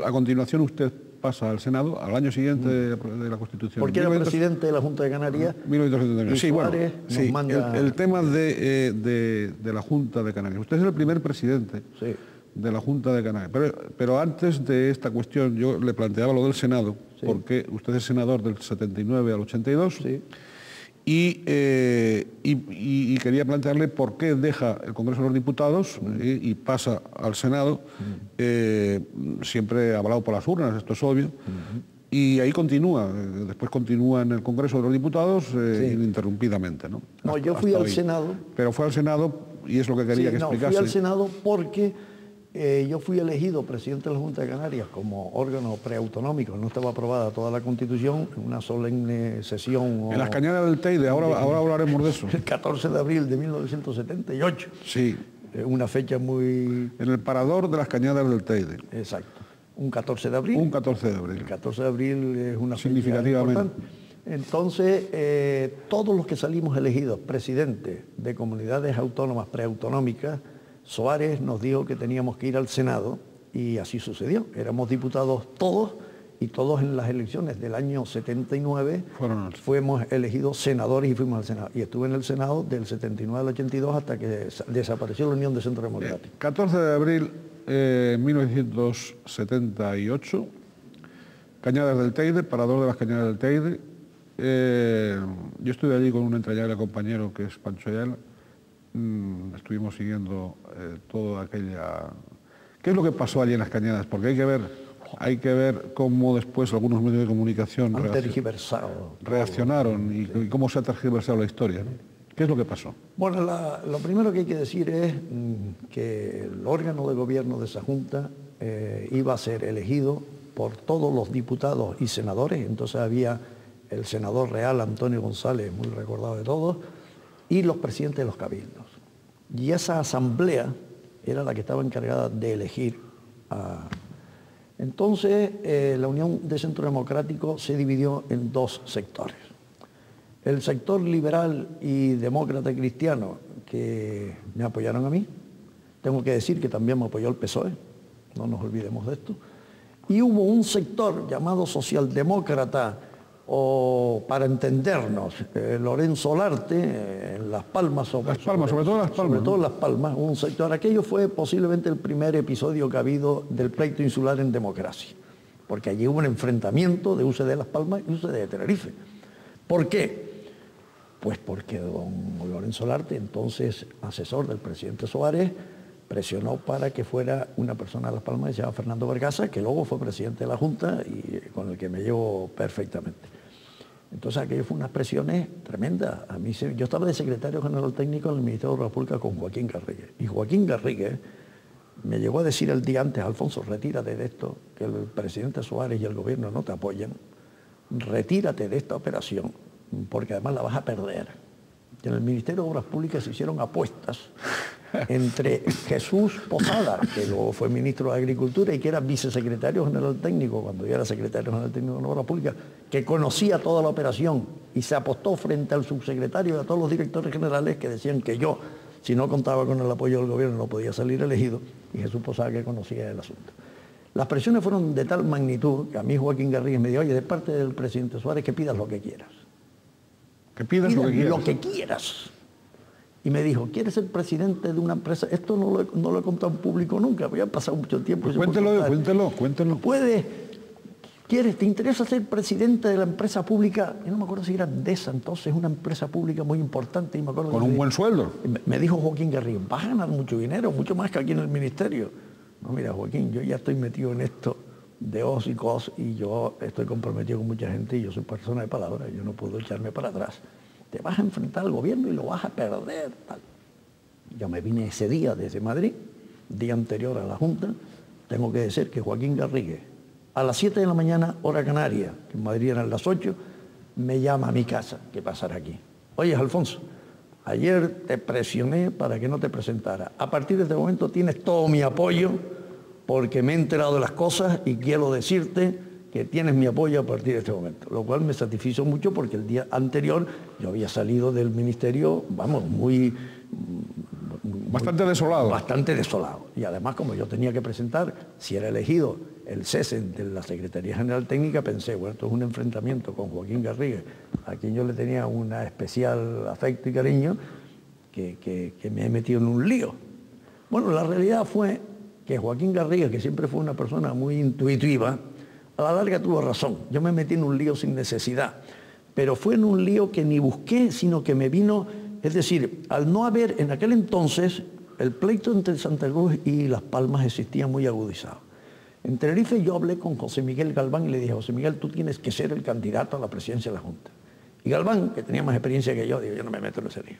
[SPEAKER 1] A continuación usted pasa al Senado al año siguiente de la Constitución.
[SPEAKER 2] Porque era presidente de la Junta de Canarias.
[SPEAKER 1] 1979. Sí, bueno, sí,
[SPEAKER 2] manda...
[SPEAKER 1] el tema de la Junta de Canarias. Usted es el primer presidente de la Junta de Canarias. Pero antes de esta cuestión yo le planteaba lo del Senado, porque usted es senador del 79 al 82. Sí. Y quería plantearle por qué deja el Congreso de los Diputados y pasa al Senado, siempre avalado por las urnas, esto es obvio, y ahí continúa, después continúa en el Congreso de los Diputados ininterrumpidamente, ¿no?
[SPEAKER 2] No, yo fui al Senado.
[SPEAKER 1] Pero fue al Senado, y es lo que quería que explicase.
[SPEAKER 2] Fui al Senado porque yo fui elegido presidente de la Junta de Canarias como órgano preautonómico, no estaba aprobada toda la Constitución, en una solemne sesión.
[SPEAKER 1] En las Cañadas del Teide, ahora hablaremos de eso.
[SPEAKER 2] El 14 de abril de 1978.
[SPEAKER 1] Sí.
[SPEAKER 2] Una fecha muy...
[SPEAKER 1] En el parador de las Cañadas del Teide.
[SPEAKER 2] Exacto. Un 14 de abril.
[SPEAKER 1] Un 14 de abril.
[SPEAKER 2] El 14 de abril es una fecha
[SPEAKER 1] significativamente
[SPEAKER 2] importante. Entonces, todos los que salimos elegidos presidentes de comunidades autónomas preautonómicas, Soares nos dijo que teníamos que ir al Senado y así sucedió. Éramos diputados todos y todos en las elecciones del año 79 fuimos elegidos senadores y fuimos al Senado. Y estuve en el Senado del 79 al 82 hasta que desapareció la Unión de Centro Democrático.
[SPEAKER 1] 14 de abril 1978, Cañadas del Teide, parador de las Cañadas del Teide. Yo estuve allí con un entrañable compañero que es Pancho Ayala. Estuvimos siguiendo toda aquella ¿Qué es lo que pasó allí en las Cañadas? Porque hay que ver cómo después algunos medios de comunicación
[SPEAKER 2] han tergiversado.
[SPEAKER 1] reaccionaron y cómo se ha tergiversado la historia, ¿no? ¿Qué es lo que pasó?
[SPEAKER 2] Bueno, lo primero que hay que decir es que el órgano de gobierno de esa Junta iba a ser elegido por todos los diputados y senadores. Entonces había el senador real Antonio González, muy recordado de todos, y los presidentes de los cabildos. Y esa asamblea era la que estaba encargada de elegir a... Entonces, la Unión de Centro Democrático se dividió en dos sectores. El sector liberal y demócrata cristiano, que me apoyaron a mí. Tengo que decir que también me apoyó el PSOE, no nos olvidemos de esto. Y hubo un sector llamado socialdemócrata, o para entendernos, Lorenzo Olarte, en Las Palmas,
[SPEAKER 1] sobre todo Las Palmas.
[SPEAKER 2] Sobre todo Las Palmas, un sector. Aquello fue posiblemente el primer episodio que ha habido del pleito insular en democracia, porque allí hubo un enfrentamiento de UCD de Las Palmas y UCD de Tenerife. ¿Por qué? Pues porque don Lorenzo Olarte, entonces asesor del presidente Soares, presionó para que fuera una persona de Las Palmas que se llama Fernando Vergasa, que luego fue presidente de la Junta y con el que me llevo perfectamente. Entonces aquello fue unas presiones tremendas. Yo estaba de secretario general técnico en el Ministerio de la República con Joaquín Garrigues. Y Joaquín Garrigues me llegó a decir el día antes: Alfonso, retírate de esto, que el presidente Soares y el gobierno no te apoyan. Retírate de esta operación, porque además la vas a perder. Y en el Ministerio de Obras Públicas se hicieron apuestas entre Jesús Posada, que luego fue ministro de Agricultura y que era vicesecretario general técnico cuando yo era secretario general técnico de Obras Públicas, que conocía toda la operación y se apostó frente al subsecretario y a todos los directores generales que decían que yo, si no contaba con el apoyo del gobierno, no podía salir elegido, y Jesús Posada, que conocía el asunto. Las presiones fueron de tal magnitud que a mí Joaquín Garrigues me dijo: oye, de parte del presidente Suárez, que pidas lo que quieras.
[SPEAKER 1] Que pidas lo que quieras.
[SPEAKER 2] Lo que quieras. Y me dijo: ¿quieres ser presidente de una empresa? Esto no lo he contado en público nunca, había pasado mucho tiempo.
[SPEAKER 1] Pues cuéntelo.
[SPEAKER 2] ¿Te interesa ser presidente de la empresa pública? Yo no me acuerdo si era Endesa entonces, una empresa pública muy importante. Y me acuerdo
[SPEAKER 1] con un buen sueldo.
[SPEAKER 2] Me dijo Joaquín Garrigues: vas a ganar mucho dinero, mucho más que aquí en el ministerio. No, mira, Joaquín, yo ya estoy metido en esto de os y cos, y yo estoy comprometido con mucha gente y yo soy persona de palabra, yo no puedo echarme para atrás. Te vas a enfrentar al gobierno y lo vas a perder. Tal. Yo me vine ese día desde Madrid, día anterior a la Junta. Tengo que decir que Joaquín Garrigues, a las 7 de la mañana, hora canaria, que en Madrid eran las 8, me llama a mi casa: ¿qué pasará aquí? Oye, Alfonso, ayer te presioné para que no te presentara. A partir de este momento tienes todo mi apoyo, porque me he enterado de las cosas y quiero decirte que tienes mi apoyo a partir de este momento. Lo cual me satisfizo mucho, porque el día anterior yo había salido del ministerio, vamos,
[SPEAKER 1] bastante desolado.
[SPEAKER 2] Bastante desolado. Y además, como yo tenía que presentar, si era elegido, el cese de la Secretaría General Técnica, pensé: bueno, esto es un enfrentamiento con Joaquín Garrigues, a quien yo le tenía un especial afecto y cariño, que me he metido en un lío. Bueno, la realidad fue que Joaquín Garrigues, que siempre fue una persona muy intuitiva, a la larga tuvo razón. Yo me metí en un lío sin necesidad, pero fue en un lío que ni busqué, sino que me vino. Es decir, al no haber, en aquel entonces, el pleito entre Santa Cruz y Las Palmas existía muy agudizado. En Tenerife yo hablé con José Miguel Galván y le dije: José Miguel, tú tienes que ser el candidato a la presidencia de la Junta. Y Galván, que tenía más experiencia que yo, dijo: yo no me meto en ese lío.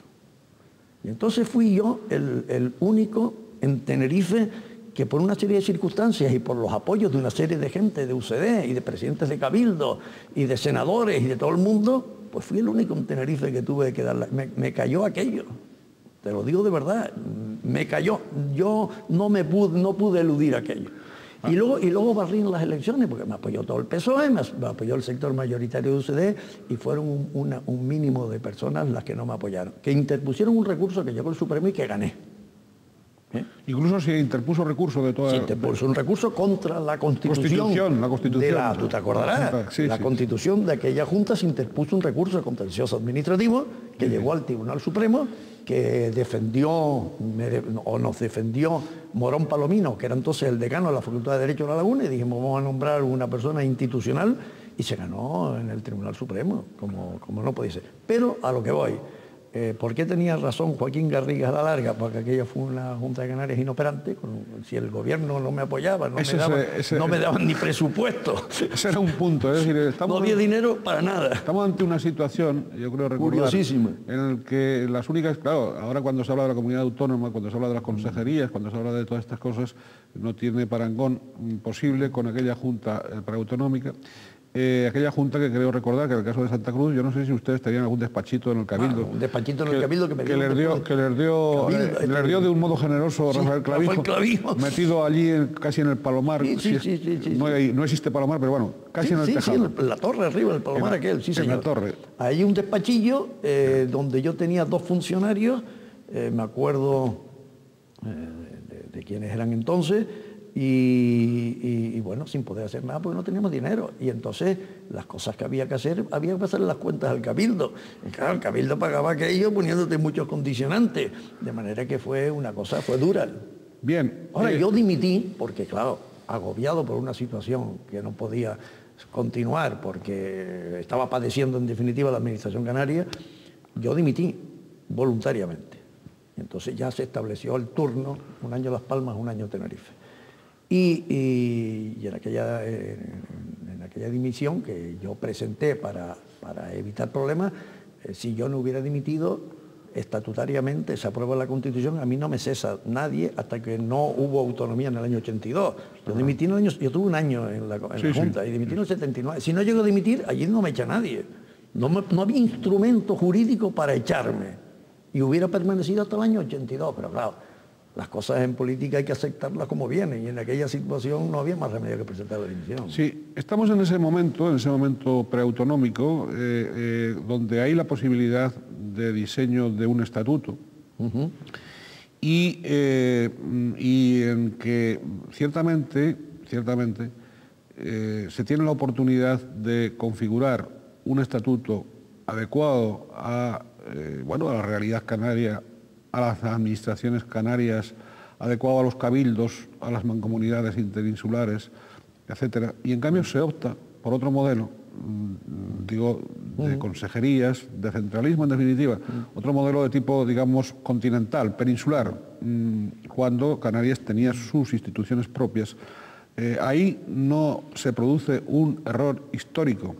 [SPEAKER 2] Y entonces fui yo el único en Tenerife que, por una serie de circunstancias y por los apoyos de una serie de gente de UCD y de presidentes de Cabildo y de senadores y de todo el mundo, pues fui el único en Tenerife que tuve que darle. Me cayó aquello, te lo digo de verdad, me cayó. Yo no pude eludir aquello. Y luego barrí en las elecciones, porque me apoyó todo el PSOE, me apoyó el sector mayoritario de UCD, y fueron un mínimo de personas las que no me apoyaron, que interpusieron un recurso que llegó al Supremo y que gané.
[SPEAKER 1] Incluso se interpuso recurso de toda...
[SPEAKER 2] Se interpuso un recurso contra la Constitución.
[SPEAKER 1] La Constitución.
[SPEAKER 2] Tú te acordarás.
[SPEAKER 1] Sí,
[SPEAKER 2] la Constitución de aquella Junta, se interpuso un recurso de contencioso administrativo que llegó al Tribunal Supremo, que nos defendió Morón Palomino, que era entonces el decano de la Facultad de Derecho de La Laguna, y dijimos: vamos a nombrar una persona institucional, y se ganó en el Tribunal Supremo, como no podía ser. Pero a lo que voy, ¿Por qué tenía razón Joaquín Garriga a la larga? Porque aquella fue una Junta de Canarias inoperante. Si el gobierno no me apoyaba, no me daban ni presupuesto.
[SPEAKER 1] Ese era un punto, es decir,
[SPEAKER 2] no había dinero para nada.
[SPEAKER 1] Estamos ante una situación, yo creo recordar,
[SPEAKER 2] curiosísima,
[SPEAKER 1] en la que las únicas, claro, ahora cuando se habla de la comunidad autónoma, cuando se habla de las consejerías, cuando se habla de todas estas cosas, no tiene parangón posible con aquella Junta preautonómica. Aquella junta que creo recordar que en el caso de Santa Cruz, yo no sé si ustedes tenían algún despachito en el Cabildo.
[SPEAKER 2] Un despachito en el Cabildo que
[SPEAKER 1] les dio de un modo generoso Rafael Clavijo, metido allí casi en el Palomar. No existe Palomar, pero bueno, casi en el tejado.
[SPEAKER 2] Sí, en la torre arriba del Palomar aquel, sí señor.
[SPEAKER 1] En la torre.
[SPEAKER 2] Hay un despachillo donde yo tenía 2 funcionarios, me acuerdo de quiénes eran entonces, y bueno, sin poder hacer nada porque no teníamos dinero. Y entonces las cosas que había que hacer, había que pasarle las cuentas al Cabildo. Y claro, el Cabildo pagaba aquello poniéndote muchos condicionantes. De manera que fue dura.
[SPEAKER 1] Bien.
[SPEAKER 2] Ahora, yo dimití porque, claro, agobiado por una situación que no podía continuar porque estaba padeciendo en definitiva la administración canaria, yo dimití voluntariamente. Entonces ya se estableció el turno, un año Las Palmas, un año Tenerife. Y en aquella dimisión que yo presenté para evitar problemas, si yo no hubiera dimitido, estatutariamente se aprueba la Constitución, a mí no me cesa nadie hasta que no hubo autonomía en el año 82. Yo dimití en el año, yo tuve un año en la Junta y dimití en el 79. Si no llego a dimitir, allí no me echa nadie. No había instrumento jurídico para echarme. Y hubiera permanecido hasta el año 82, pero claro, las cosas en política hay que aceptarlas como vienen y en aquella situación no había más remedio que presentar la dimisión.
[SPEAKER 1] Sí, estamos en ese momento preautonómico, donde hay la posibilidad de diseño de un estatuto y en que ciertamente se tiene la oportunidad de configurar un estatuto adecuado a la realidad canaria, a las administraciones canarias, adecuado a los cabildos, a las mancomunidades interinsulares, etcétera. Y en cambio se opta por otro modelo, de consejerías, de centralismo en definitiva, otro modelo de tipo, digamos, continental, peninsular, cuando Canarias tenía sus instituciones propias. Ahí no se produce un error histórico.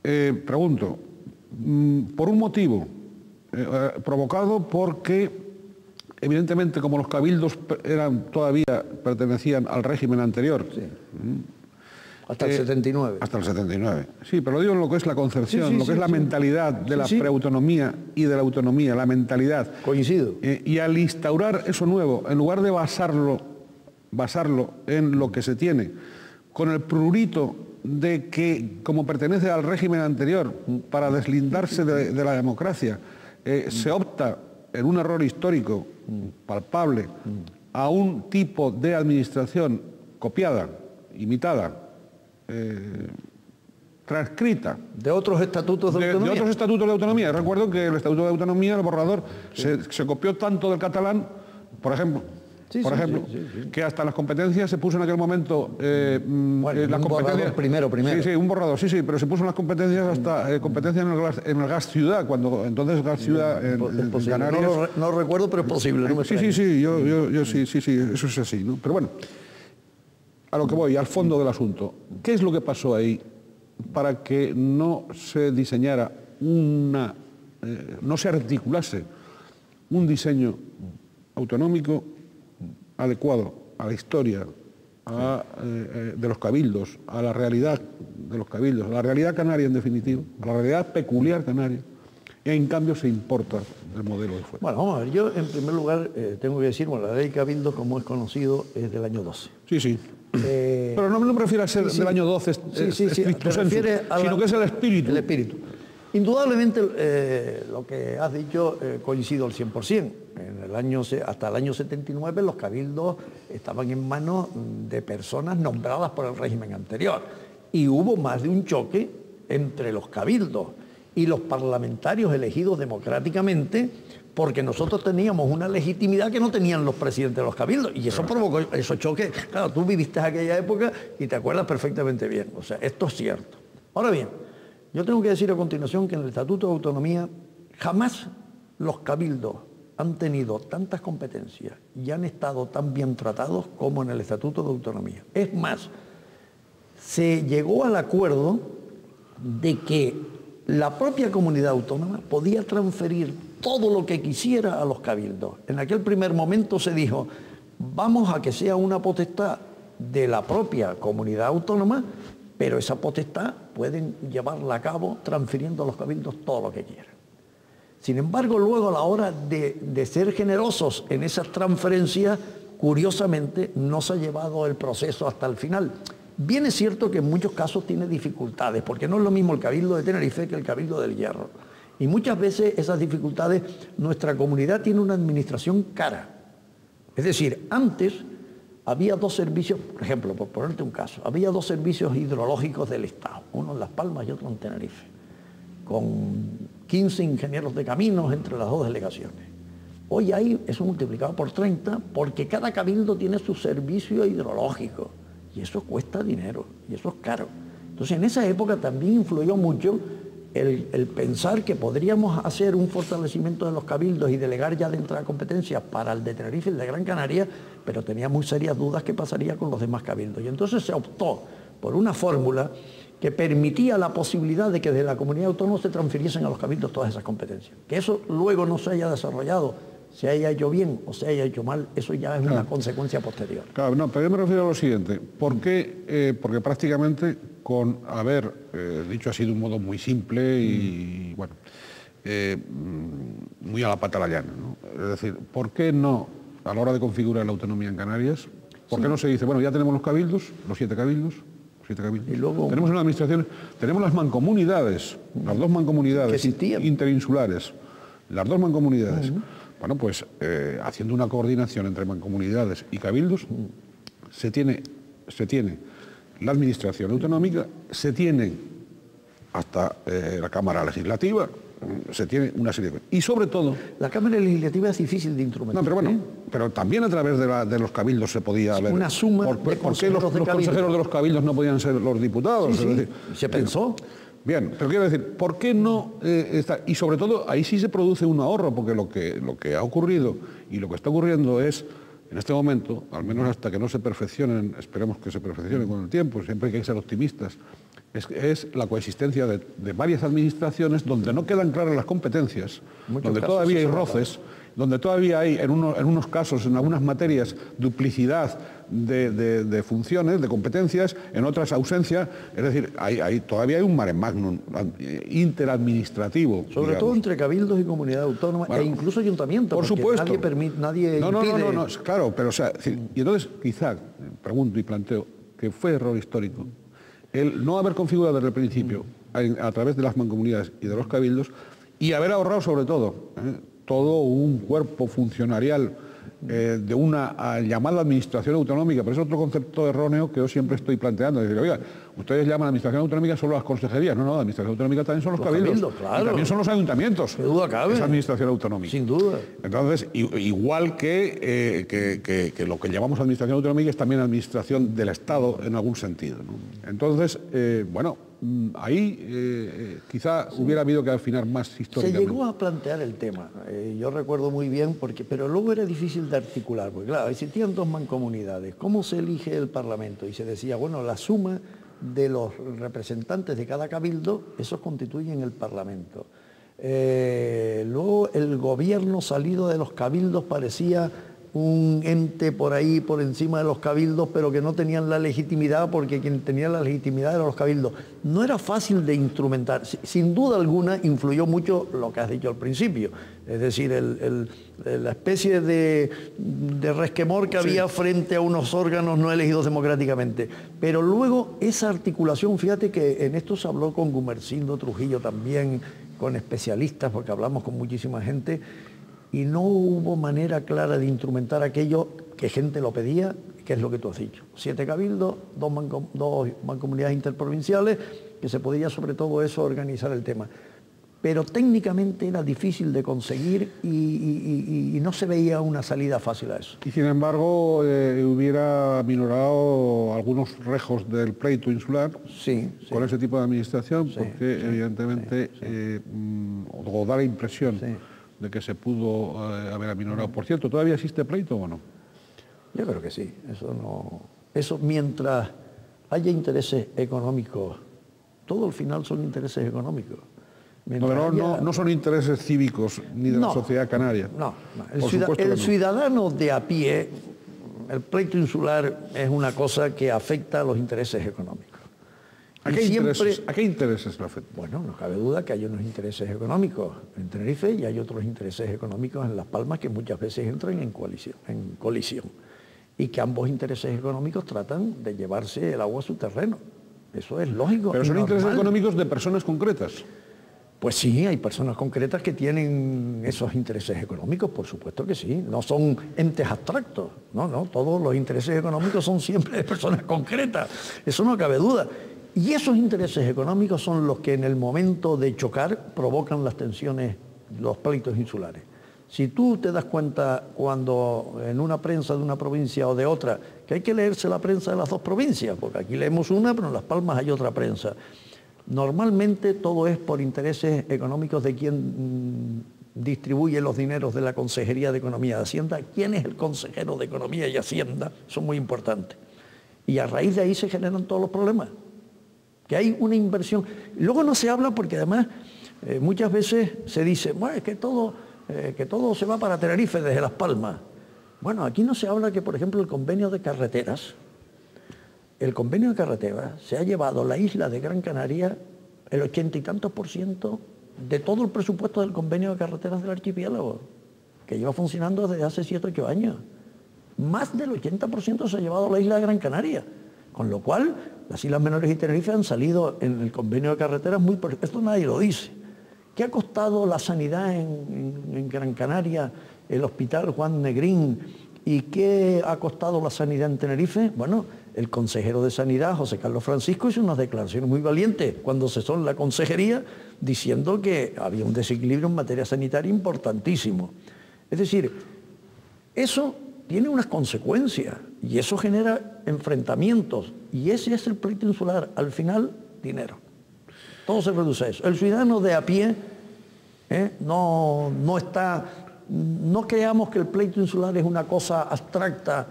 [SPEAKER 1] Pregunto, por un motivo, provocado porque, evidentemente, como los cabildos pertenecían al régimen anterior.
[SPEAKER 2] Sí. Hasta el 79.
[SPEAKER 1] Hasta el 79. Sí, pero lo digo en lo que es la concepción, lo que es la mentalidad de la preautonomía y de la autonomía, la mentalidad.
[SPEAKER 2] Coincido.
[SPEAKER 1] Y al instaurar eso nuevo, en lugar de basarlo en lo que se tiene, con el prurito de que, como pertenece al régimen anterior, para deslindarse de la democracia, se opta en un error histórico palpable a un tipo de administración copiada, imitada, transcrita.
[SPEAKER 2] De otros estatutos de autonomía.
[SPEAKER 1] De otros estatutos de autonomía. Recuerdo que el estatuto de autonomía, el borrador, se copió tanto del catalán, por ejemplo, que hasta las competencias se puso en aquel momento...
[SPEAKER 2] las competencias primero.
[SPEAKER 1] Sí, un borrador, pero se puso en las competencias hasta competencias en el gas ciudad, cuando entonces gas ciudad en Canarias...
[SPEAKER 2] No recuerdo, pero es posible.
[SPEAKER 1] Yo eso es así, ¿no? Pero bueno, a lo que voy, al fondo del asunto. ¿Qué es lo que pasó ahí para que no se diseñara no se articulase un diseño autonómico adecuado a la historia de los cabildos, a la realidad de los cabildos, a la realidad canaria en definitiva, a la realidad peculiar canaria, y en cambio se importa el modelo de fuera?
[SPEAKER 2] Bueno, vamos a ver, yo en primer lugar tengo que decir, la ley de cabildos, como es conocido, es del año 12.
[SPEAKER 1] Sí. Pero no me refiero a ser del año 12, sino que es el espíritu.
[SPEAKER 2] El espíritu. Indudablemente, lo que has dicho coincido al 100%. Hasta el año 79 los cabildos estaban en manos de personas nombradas por el régimen anterior. Y hubo más de un choque entre los cabildos y los parlamentarios elegidos democráticamente, porque nosotros teníamos una legitimidad que no tenían los presidentes de los cabildos, y eso provocó esos choques. Claro, tú viviste aquella época y te acuerdas perfectamente bien. O sea, esto es cierto. Ahora bien, yo tengo que decir a continuación que en el Estatuto de Autonomía Jamás los cabildos han tenido tantas competencias y han estado tan bien tratados como en el Estatuto de Autonomía. Es más, se llegó al acuerdo de que la propia comunidad autónoma podía transferir todo lo que quisiera a los cabildos. En aquel primer momento se dijo, vamos a que sea una potestad de la propia comunidad autónoma, pero esa potestad pueden llevarla a cabo transfiriendo a los cabildos todo lo que quieran. Sin embargo, luego a la hora de ser generosos en esas transferencias, curiosamente no se ha llevado el proceso hasta el final. Bien es cierto que en muchos casos tiene dificultades, porque no es lo mismo el Cabildo de Tenerife que el Cabildo del Hierro. Y muchas veces esas dificultades, nuestra comunidad tiene una administración cara. Es decir, antes había dos servicios, por ejemplo, por ponerte un caso, había dos servicios hidrológicos del Estado, uno en Las Palmas y otro en Tenerife, con 15 ingenieros de caminos entre las dos delegaciones. Hoy hay eso multiplicado por 30 porque cada cabildo tiene su servicio hidrológico y eso cuesta dinero y eso es caro. Entonces en esa época también influyó mucho el pensar que podríamos hacer un fortalecimiento de los cabildos y delegar ya de entrada competencias para el de Tenerife y el de Gran Canaria, pero tenía muy serias dudas qué pasaría con los demás cabildos. Y entonces se optó por una fórmula que permitía la posibilidad de que de la comunidad autónoma se transfiriesen a los cabildos todas esas competencias. Que eso luego no se haya desarrollado, se haya hecho bien o se haya hecho mal, eso ya es una consecuencia posterior.
[SPEAKER 1] Claro, no, pero yo me refiero a lo siguiente. ¿Por qué? Porque prácticamente con haber dicho así de un modo muy simple y, bueno, muy a la pata la llana, ¿no? Es decir, ¿por qué no, a la hora de configurar la autonomía en Canarias, por qué no se dice, bueno, ya tenemos los cabildos, los 7 cabildos, y luego tenemos una administración, tenemos las mancomunidades, las dos mancomunidades interinsulares, las dos mancomunidades. Bueno, pues haciendo una coordinación entre mancomunidades y cabildos, se tiene la administración autonómica, se tiene hasta la Cámara Legislativa, se tiene una serie de cosas. Y sobre todo...
[SPEAKER 2] La Cámara Legislativa es difícil de instrumentar.
[SPEAKER 1] No, pero bueno, pero también a través de los cabildos se podía ver...
[SPEAKER 2] Una suma
[SPEAKER 1] ¿Por qué los consejeros de los cabildos no podían ser los diputados?
[SPEAKER 2] Sí,
[SPEAKER 1] es decir,
[SPEAKER 2] se pensó.
[SPEAKER 1] Bien, pero quiero decir, ¿por qué no está? Y sobre todo, ahí sí se produce un ahorro, porque lo que ha ocurrido y lo que está ocurriendo es, en este momento, al menos hasta que no se perfeccionen, esperemos que se perfeccionen con el tiempo, siempre hay que ser optimistas, es la coexistencia de varias administraciones donde no quedan claras las competencias, donde todavía hay roces, donde todavía hay, en unos casos, en algunas materias, duplicidad de funciones, de competencias, en otras ausencia, es decir, todavía hay un mare magnum interadministrativo.
[SPEAKER 2] Sobre todo entre cabildos y comunidad autónoma, bueno, e incluso ayuntamientos,
[SPEAKER 1] por supuesto.
[SPEAKER 2] Nadie impide...
[SPEAKER 1] No, claro, pero o sea, y entonces quizá, pregunto y planteo, que fue error histórico el no haber configurado desde el principio, a través de las mancomunidades y de los cabildos, y haber ahorrado sobre todo, todo un cuerpo funcionarial de una llamada administración autonómica, pero es otro concepto erróneo que yo siempre estoy planteando, es decir, oiga, ustedes llaman administración autonómica solo las consejerías, no, la administración autonómica también son los cabildos,
[SPEAKER 2] claro.
[SPEAKER 1] Y también son los ayuntamientos,
[SPEAKER 2] qué duda cabe.
[SPEAKER 1] Esa administración autonómica.
[SPEAKER 2] Sin duda.
[SPEAKER 1] Entonces, igual que lo que llamamos administración autonómica es también administración del Estado en algún sentido, ¿no? Entonces, bueno, ahí quizá hubiera habido que afinar más históricamente.
[SPEAKER 2] Se llegó a plantear el tema, yo recuerdo muy bien, pero luego era difícil de articular, porque claro, existían dos mancomunidades. ¿Cómo se elige el Parlamento? Y se decía, bueno, la suma de los representantes de cada cabildo, esos constituyen el Parlamento. Luego el gobierno salido de los cabildos parecía un ente por ahí, por encima de los cabildos, pero que no tenían la legitimidad, porque quien tenía la legitimidad eran los cabildos. No era fácil de instrumentar. Sin duda alguna influyó mucho lo que has dicho al principio, es decir, la especie de resquemor que había frente a unos órganos no elegidos democráticamente. Pero luego esa articulación, fíjate que en esto se habló con Gumersindo Trujillo también, con especialistas, porque hablamos con muchísima gente, y no hubo manera clara de instrumentar aquello que gente lo pedía, que es lo que tú has dicho. 7 cabildos, dos mancomunidades interprovinciales, que se podía sobre todo eso organizar el tema. pero técnicamente era difícil de conseguir y no se veía una salida fácil a eso.
[SPEAKER 1] Y sin embargo, hubiera minorado algunos rejos del pleito insular con ese tipo de administración, porque evidentemente o da la impresión de que se pudo haber aminorado. Por cierto, ¿todavía existe pleito o no?
[SPEAKER 2] Yo creo que sí. Eso mientras haya intereses económicos, todo al final son intereses económicos.
[SPEAKER 1] No son intereses cívicos ni de la sociedad canaria.
[SPEAKER 2] No. El ciudadano de a pie, el pleito insular es una cosa que afecta a los intereses económicos.
[SPEAKER 1] ¿A qué intereses lo afecta?
[SPEAKER 2] Bueno, no cabe duda que hay unos intereses económicos en Tenerife y hay otros intereses económicos en Las Palmas que muchas veces entran en colisión. Y que ambos intereses económicos tratan de llevarse el agua a su terreno. Eso es lógico.
[SPEAKER 1] Pero son intereses económicos de personas concretas.
[SPEAKER 2] Pues sí, hay personas concretas que tienen esos intereses económicos, por supuesto que sí. No son entes abstractos, no, todos los intereses económicos son siempre de personas concretas, eso no cabe duda. Y esos intereses económicos son los que en el momento de chocar provocan las tensiones, los pleitos insulares. Si tú te das cuenta cuando en una prensa de una provincia o de otra, que hay que leerse la prensa de las dos provincias, porque aquí leemos una, pero en Las Palmas hay otra prensa. Normalmente todo es por intereses económicos de quien distribuye los dineros de la Consejería de Economía y Hacienda. ¿Quién es el consejero de Economía y Hacienda? Son muy importantes. Y a raíz de ahí se generan todos los problemas. Que hay una inversión. Luego no se habla porque además muchas veces se dice, bueno, es que todo se va para Tenerife desde Las Palmas. Bueno, aquí no se habla que, por ejemplo, el convenio de carreteras se ha llevado a la isla de Gran Canaria el 80 y tantos % de todo el presupuesto del convenio de carreteras del archipiélago, que lleva funcionando desde hace 7 o 8 años. Más del 80% se ha llevado a la isla de Gran Canaria, con lo cual las Islas Menores y Tenerife han salido en el convenio de carreteras muy... Esto nadie lo dice. ¿Qué ha costado la sanidad en Gran Canaria, el Hospital Juan Negrín? ¿Y qué ha costado la sanidad en Tenerife? Bueno, el consejero de Sanidad, José Carlos Francisco, hizo unas declaraciones muy valientes cuando cesó en la consejería diciendo que había un desequilibrio en materia sanitaria importantísimo. Es decir, eso tiene unas consecuencias y eso genera enfrentamientos y ese es el pleito insular. Al final, dinero. Todo se reduce a eso. El ciudadano de a pie no creamos que el pleito insular es una cosa abstracta.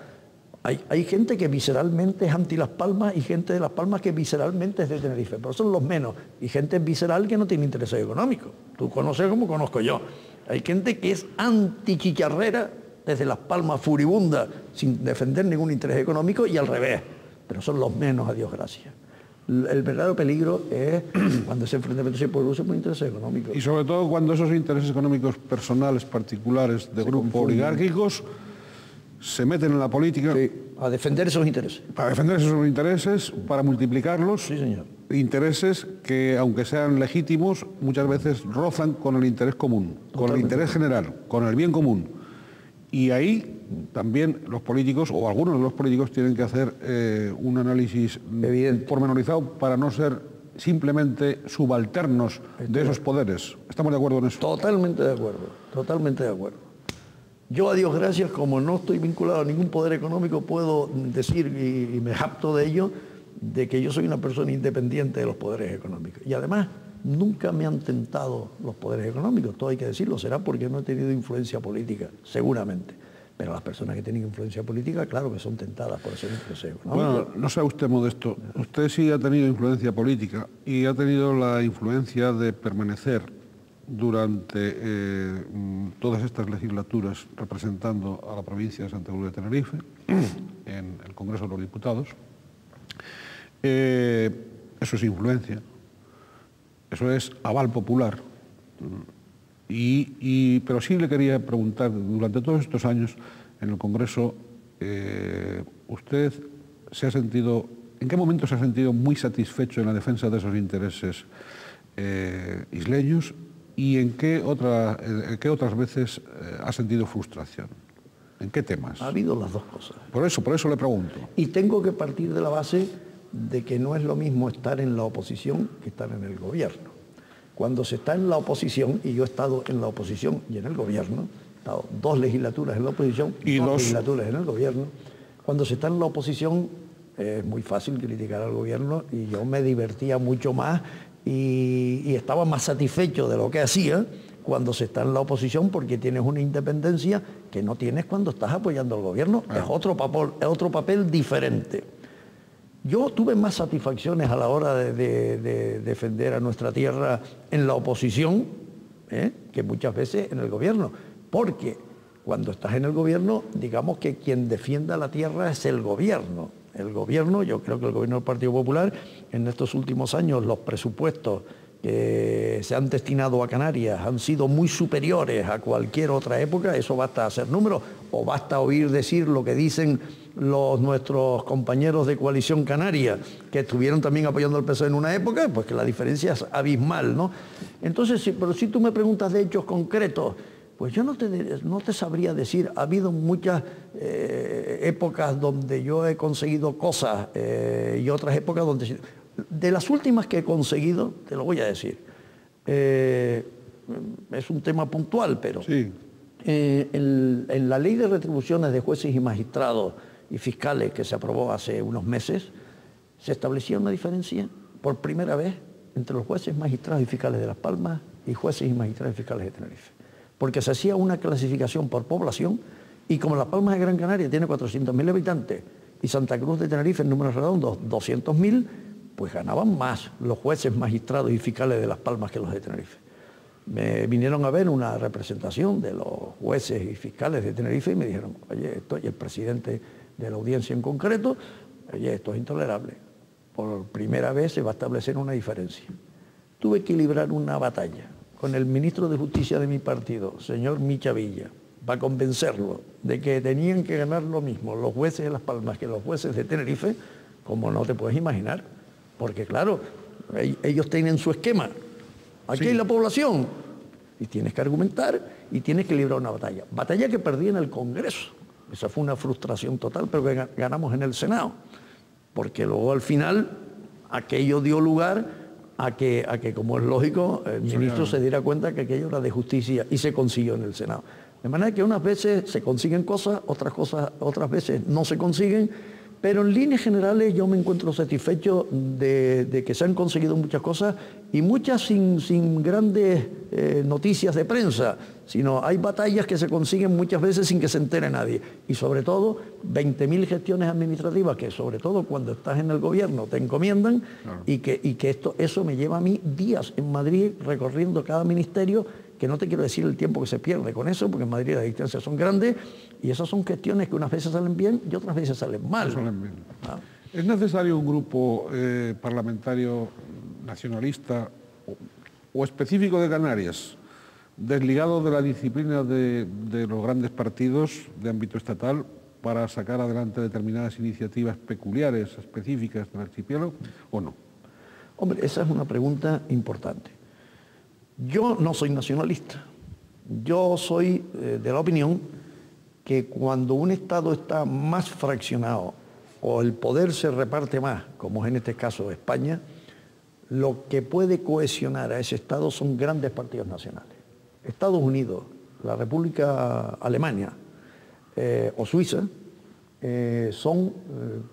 [SPEAKER 2] Hay gente que visceralmente es anti Las Palmas y gente de Las Palmas que visceralmente es de Tenerife, pero son los menos. Y gente visceral que no tiene intereses económicos. Tú conoces como conozco yo. Hay gente que es anti-chicharrera desde Las Palmas, furibunda, sin defender ningún interés económico y al revés. Pero son los menos, a Dios gracias. El verdadero peligro es cuando ese enfrentamiento se produce por intereses económicos.
[SPEAKER 1] Y sobre todo cuando esos intereses económicos personales, particulares, de grupos oligárquicos, se meten en la política.
[SPEAKER 2] Sí, a defender esos intereses.
[SPEAKER 1] Para defender esos intereses, para multiplicarlos.
[SPEAKER 2] Sí, señor.
[SPEAKER 1] Intereses que, aunque sean legítimos, muchas veces rozan con el interés común, con el interés general, con el bien común. Y ahí también los políticos, o algunos de los políticos, tienen que hacer un análisis pormenorizado para no ser simplemente subalternos de esos poderes. ¿Estamos de acuerdo en eso?
[SPEAKER 2] Totalmente de acuerdo, totalmente de acuerdo. Yo, a Dios gracias, como no estoy vinculado a ningún poder económico, puedo decir, y me jacto de ello, de que yo soy una persona independiente de los poderes económicos. Y además, nunca me han tentado los poderes económicos, todo hay que decirlo, será porque no he tenido influencia política, seguramente. Pero las personas que tienen influencia política, claro que son tentadas por esos intereses económicos.
[SPEAKER 1] Bueno, no sea usted modesto. Usted sí ha tenido influencia política y ha tenido la influencia de permanecer durante todas estas legislaturas representando a la provincia de Santa Cruz de Tenerife en el Congreso de los Diputados. Eso es influencia, eso es aval popular. Pero sí le quería preguntar, durante todos estos años en el Congreso, ¿usted se ha sentido, en qué momento se ha sentido muy satisfecho en la defensa de esos intereses isleños y en qué otras veces ha sentido frustración? ¿En qué temas?
[SPEAKER 2] Ha habido las dos cosas.
[SPEAKER 1] Por eso le pregunto.
[SPEAKER 2] Y tengo que partir de la base de que no es lo mismo estar en la oposición que estar en el gobierno. Cuando se está en la oposición, y yo he estado en la oposición y en el gobierno, he estado 2 legislaturas en la oposición y 2 legislaturas en el gobierno, cuando se está en la oposición es muy fácil criticar al gobierno y yo me divertía mucho más y estaba más satisfecho de lo que hacía cuando se está en la oposición porque tienes una independencia que no tienes cuando estás apoyando al gobierno. Es otro papel diferente. Yo tuve más satisfacciones a la hora de defender a nuestra tierra en la oposición que muchas veces en el gobierno, porque cuando estás en el gobierno, digamos que quien defienda la tierra es el gobierno. El gobierno, yo creo que el gobierno del Partido Popular, en estos últimos años los presupuestos que se han destinado a Canarias han sido muy superiores a cualquier otra época. Eso basta hacer números o basta oír decir lo que dicen nuestros compañeros de Coalición Canaria, que estuvieron también apoyando al PSOE en una época, pues que la diferencia es abismal, ¿no? Entonces, pero si tú me preguntas de hechos concretos, pues yo no te sabría decir. Ha habido muchas épocas donde yo he conseguido cosas y otras épocas donde... De las últimas que he conseguido, te lo voy a decir, es un tema puntual, pero
[SPEAKER 1] sí.
[SPEAKER 2] En la ley de retribuciones de jueces y magistrados y fiscales que se aprobó hace unos meses, se establecía una diferencia por primera vez entre los jueces, magistrados y fiscales de Las Palmas y jueces y magistrados y fiscales de Tenerife. Porque se hacía una clasificación por población y como Las Palmas de Gran Canaria tiene 400.000 habitantes y Santa Cruz de Tenerife en números redondos 200.000, pues ganaban más los jueces, magistrados y fiscales de Las Palmas que los de Tenerife. Me vinieron a ver una representación de los jueces y fiscales de Tenerife y me dijeron, oye, esto, y el presidente de la audiencia en concreto, oye, esto es intolerable. Por primera vez se va a establecer una diferencia. Tuve que librar una batalla con el ministro de Justicia de mi partido, señor Micha Villa, para convencerlo de que tenían que ganar lo mismo los jueces de Las Palmas que los jueces de Tenerife, como no te puedes imaginar. Porque claro, ellos tienen su esquema. Aquí hay la población. Y tienes que argumentar y tienes que librar una batalla. Batalla que perdí en el Congreso. Esa fue una frustración total, pero que ganamos en el Senado. Porque luego al final aquello dio lugar a que como es lógico, el ministro se diera cuenta que aquello era de justicia y se consiguió en el Senado. De manera que unas veces se consiguen cosas, otras veces no se consiguen. Pero en líneas generales yo me encuentro satisfecho de que se han conseguido muchas cosas y muchas sin grandes noticias de prensa, sino hay batallas que se consiguen muchas veces sin que se entere nadie. Y sobre todo 20.000 gestiones administrativas que sobre todo cuando estás en el gobierno te encomiendan. Claro. y que eso me lleva a mí días en Madrid recorriendo cada ministerio, que no te quiero decir el tiempo que se pierde con eso, porque en Madrid las distancias son grandes y esas son gestiones que unas veces salen bien y otras veces salen mal.
[SPEAKER 1] Salen bien. ¿Es necesario un grupo parlamentario nacionalista o específico de Canarias, desligado de la disciplina de los grandes partidos de ámbito estatal, para sacar adelante determinadas iniciativas peculiares, específicas del archipiélago, o no?
[SPEAKER 2] Hombre, esa es una pregunta importante. Yo no soy nacionalista. Yo soy de la opinión que cuando un Estado está más fraccionado o el poder se reparte más, como es en este caso España, lo que puede cohesionar a ese Estado son grandes partidos nacionales. Estados Unidos, la República Alemania o Suiza son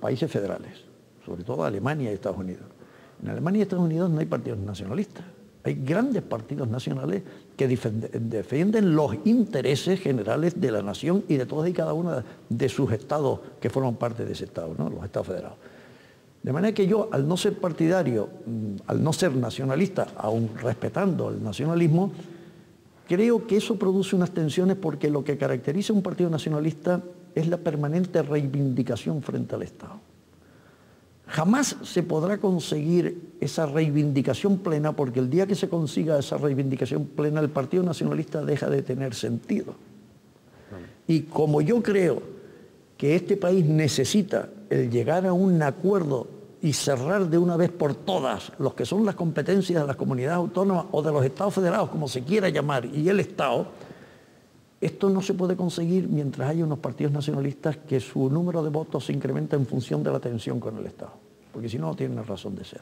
[SPEAKER 2] países federales, sobre todo Alemania y Estados Unidos. En Alemania y Estados Unidos no hay partidos nacionalistas. Hay grandes partidos nacionales que defienden los intereses generales de la nación y de todos y cada uno de sus estados que forman parte de ese estado, ¿no? Los estados federados. De manera que yo, al no ser partidario, al no ser nacionalista, aun respetando el nacionalismo, creo que eso produce unas tensiones porque lo que caracteriza a un partido nacionalista es la permanente reivindicación frente al Estado. Jamás se podrá conseguir esa reivindicación plena porque el día que se consiga esa reivindicación plena el Partido Nacionalista deja de tener sentido. Y como yo creo que este país necesita el llegar a un acuerdo y cerrar de una vez por todas los que son las competencias de las comunidades autónomas o de los estados federados, como se quiera llamar, y el Estado, esto no se puede conseguir mientras haya unos partidos nacionalistas que su número de votos se incrementa en función de la tensión con el Estado, porque si no, no tienen razón de ser.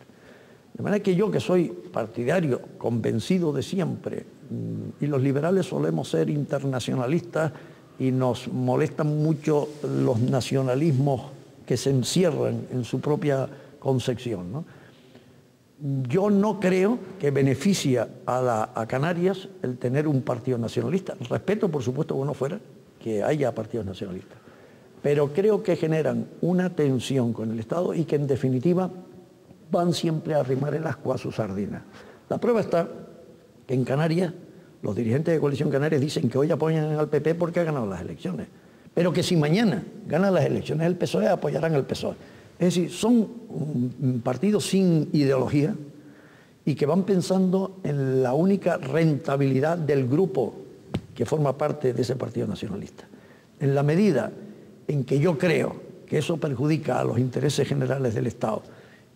[SPEAKER 2] De manera que yo, que soy partidario, convencido de siempre, y los liberales solemos ser internacionalistas y nos molestan mucho los nacionalismos que se encierran en su propia concepción, ¿no? Yo no creo que beneficia a Canarias el tener un partido nacionalista. Respeto, por supuesto, bueno fuera que haya partidos nacionalistas, pero creo que generan una tensión con el Estado y que en definitiva van siempre a arrimar el ascua a su sardina. La prueba está que en Canarias los dirigentes de Coalición Canarias dicen que hoy apoyan al PP porque ha ganado las elecciones, pero que si mañana ganan las elecciones el PSOE, apoyarán al PSOE. Es decir, son partidos sin ideología y que van pensando en la única rentabilidad del grupo que forma parte de ese partido nacionalista. En la medida en que yo creo que eso perjudica a los intereses generales del Estado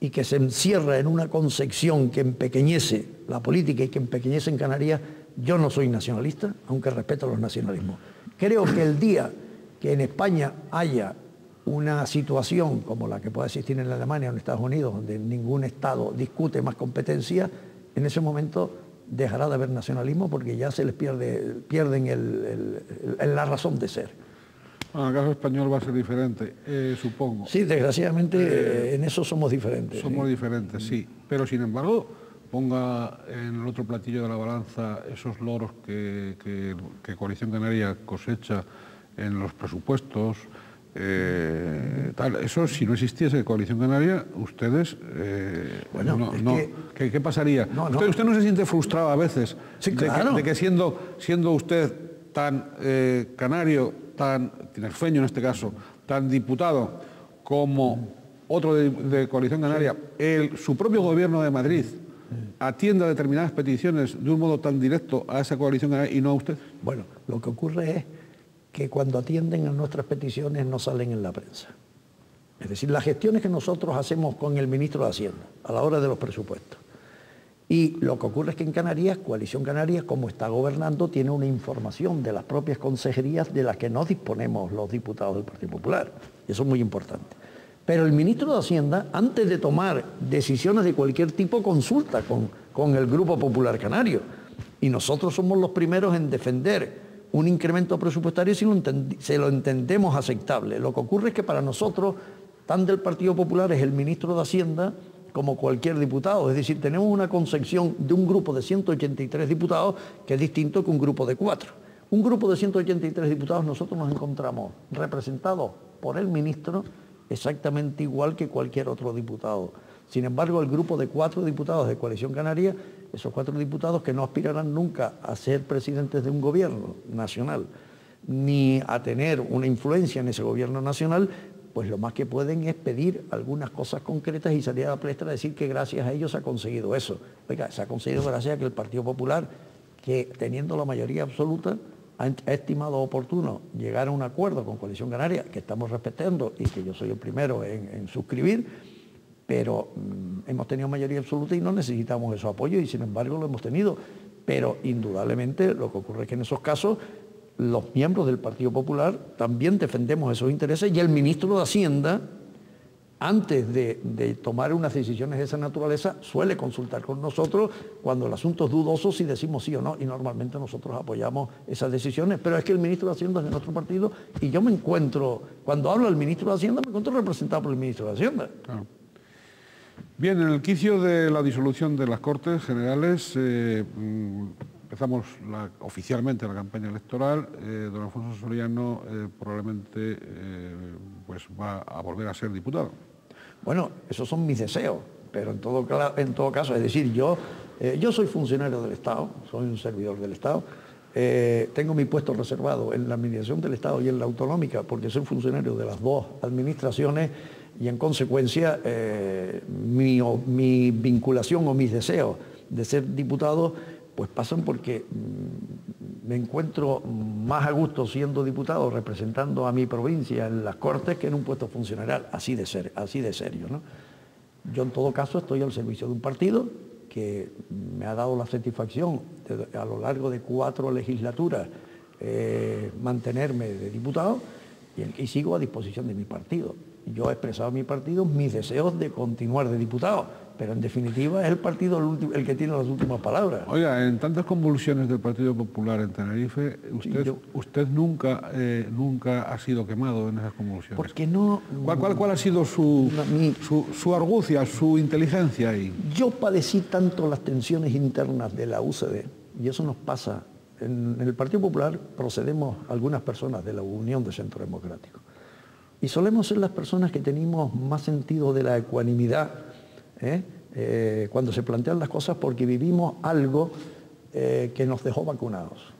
[SPEAKER 2] y que se encierra en una concepción que empequeñece la política y que empequeñece en Canarias, yo no soy nacionalista, aunque respeto los nacionalismos. Creo que el día que en España haya una situación como la que puede existir en Alemania o en Estados Unidos, donde ningún Estado discute más competencia, en ese momento dejará de haber nacionalismo porque ya se les pierden la razón de ser.
[SPEAKER 1] Bueno, en el caso español va a ser diferente, supongo.
[SPEAKER 2] Sí, desgraciadamente en eso somos diferentes.
[SPEAKER 1] Somos diferentes, sí. Pero sin embargo, ponga en el otro platillo de la balanza esos logros que Coalición Canaria cosecha en los presupuestos, eso, si no existiese Coalición Canaria, ustedes, ¿qué pasaría? ¿Usted no se siente frustrado a veces de que siendo usted tan canario, tan tinerfeño en este caso, tan diputado como otro de Coalición Canaria, su propio gobierno de Madrid atienda determinadas peticiones de un modo tan directo a esa Coalición Canaria y no a usted?
[SPEAKER 2] Bueno, lo que ocurre es que cuando atienden a nuestras peticiones no salen en la prensa. Es decir, las gestiones que nosotros hacemos con el ministro de Hacienda a la hora de los presupuestos. Y lo que ocurre es que en Canarias, Coalición Canaria, como está gobernando, tiene una información de las propias consejerías de las que no disponemos los diputados del Partido Popular. Y eso es muy importante. Pero el ministro de Hacienda, antes de tomar decisiones de cualquier tipo, consulta con el Grupo Popular Canario. Y nosotros somos los primeros en defender un incremento presupuestario si se lo entendemos aceptable. Lo que ocurre es que para nosotros, tan del Partido Popular es el ministro de Hacienda como cualquier diputado. Es decir, tenemos una concepción de un grupo de 183 diputados que es distinto que un grupo de 4. Un grupo de 183 diputados nosotros nos encontramos representados por el ministro exactamente igual que cualquier otro diputado. Sin embargo, el grupo de 4 diputados de Coalición Canaria, esos 4 diputados que no aspirarán nunca a ser presidentes de un gobierno nacional, ni a tener una influencia en ese gobierno nacional, pues lo más que pueden es pedir algunas cosas concretas y salir a la palestra a decir que gracias a ellos se ha conseguido eso. Oiga, se ha conseguido gracias a que el Partido Popular, que teniendo la mayoría absoluta, ha estimado oportuno llegar a un acuerdo con Coalición Canaria, que estamos respetando y que yo soy el primero en suscribir, pero hemos tenido mayoría absoluta y no necesitamos esos apoyos y sin embargo lo hemos tenido. Pero indudablemente lo que ocurre es que en esos casos los miembros del Partido Popular también defendemos esos intereses y el ministro de Hacienda, antes de tomar unas decisiones de esa naturaleza, suele consultar con nosotros cuando el asunto es dudoso si decimos sí o no, y normalmente nosotros apoyamos esas decisiones, pero es que el ministro de Hacienda es de nuestro partido y yo me encuentro, cuando habla el ministro de Hacienda, me encuentro representado por el ministro de Hacienda.
[SPEAKER 1] Claro. Bien, en el quicio de la disolución de las Cortes Generales empezamos oficialmente la campaña electoral. Don Alfonso Soriano probablemente pues va a volver a ser diputado.
[SPEAKER 2] Bueno, esos son mis deseos, pero en todo caso, es decir, yo soy funcionario del Estado, soy un servidor del Estado, tengo mi puesto reservado en la administración del Estado y en la autonómica porque soy funcionario de las dos administraciones y en consecuencia mi vinculación o mis deseos de ser diputado pues pasan porque me encuentro más a gusto siendo diputado representando a mi provincia en las Cortes que en un puesto funcionarial, así de serio, ¿no? Yo en todo caso estoy al servicio de un partido que me ha dado la satisfacción a lo largo de 4 legislaturas mantenerme de diputado y sigo a disposición de mi partido. yo he expresado a mi partido mis deseos de continuar de diputado, pero en definitiva es el partido el que tiene las últimas palabras.
[SPEAKER 1] Oiga, en tantas convulsiones del Partido Popular en Tenerife, usted nunca ha sido quemado en esas convulsiones.
[SPEAKER 2] Porque no...
[SPEAKER 1] ¿Cuál ha sido su argucia, su inteligencia ahí?
[SPEAKER 2] Yo padecí tanto las tensiones internas de la UCD, y eso nos pasa. En el Partido Popular procedemos algunas personas de la Unión de Centro Democrático. Y solemos ser las personas que tenemos más sentido de la ecuanimidad, cuando se plantean las cosas, porque vivimos algo que nos dejó vacunados.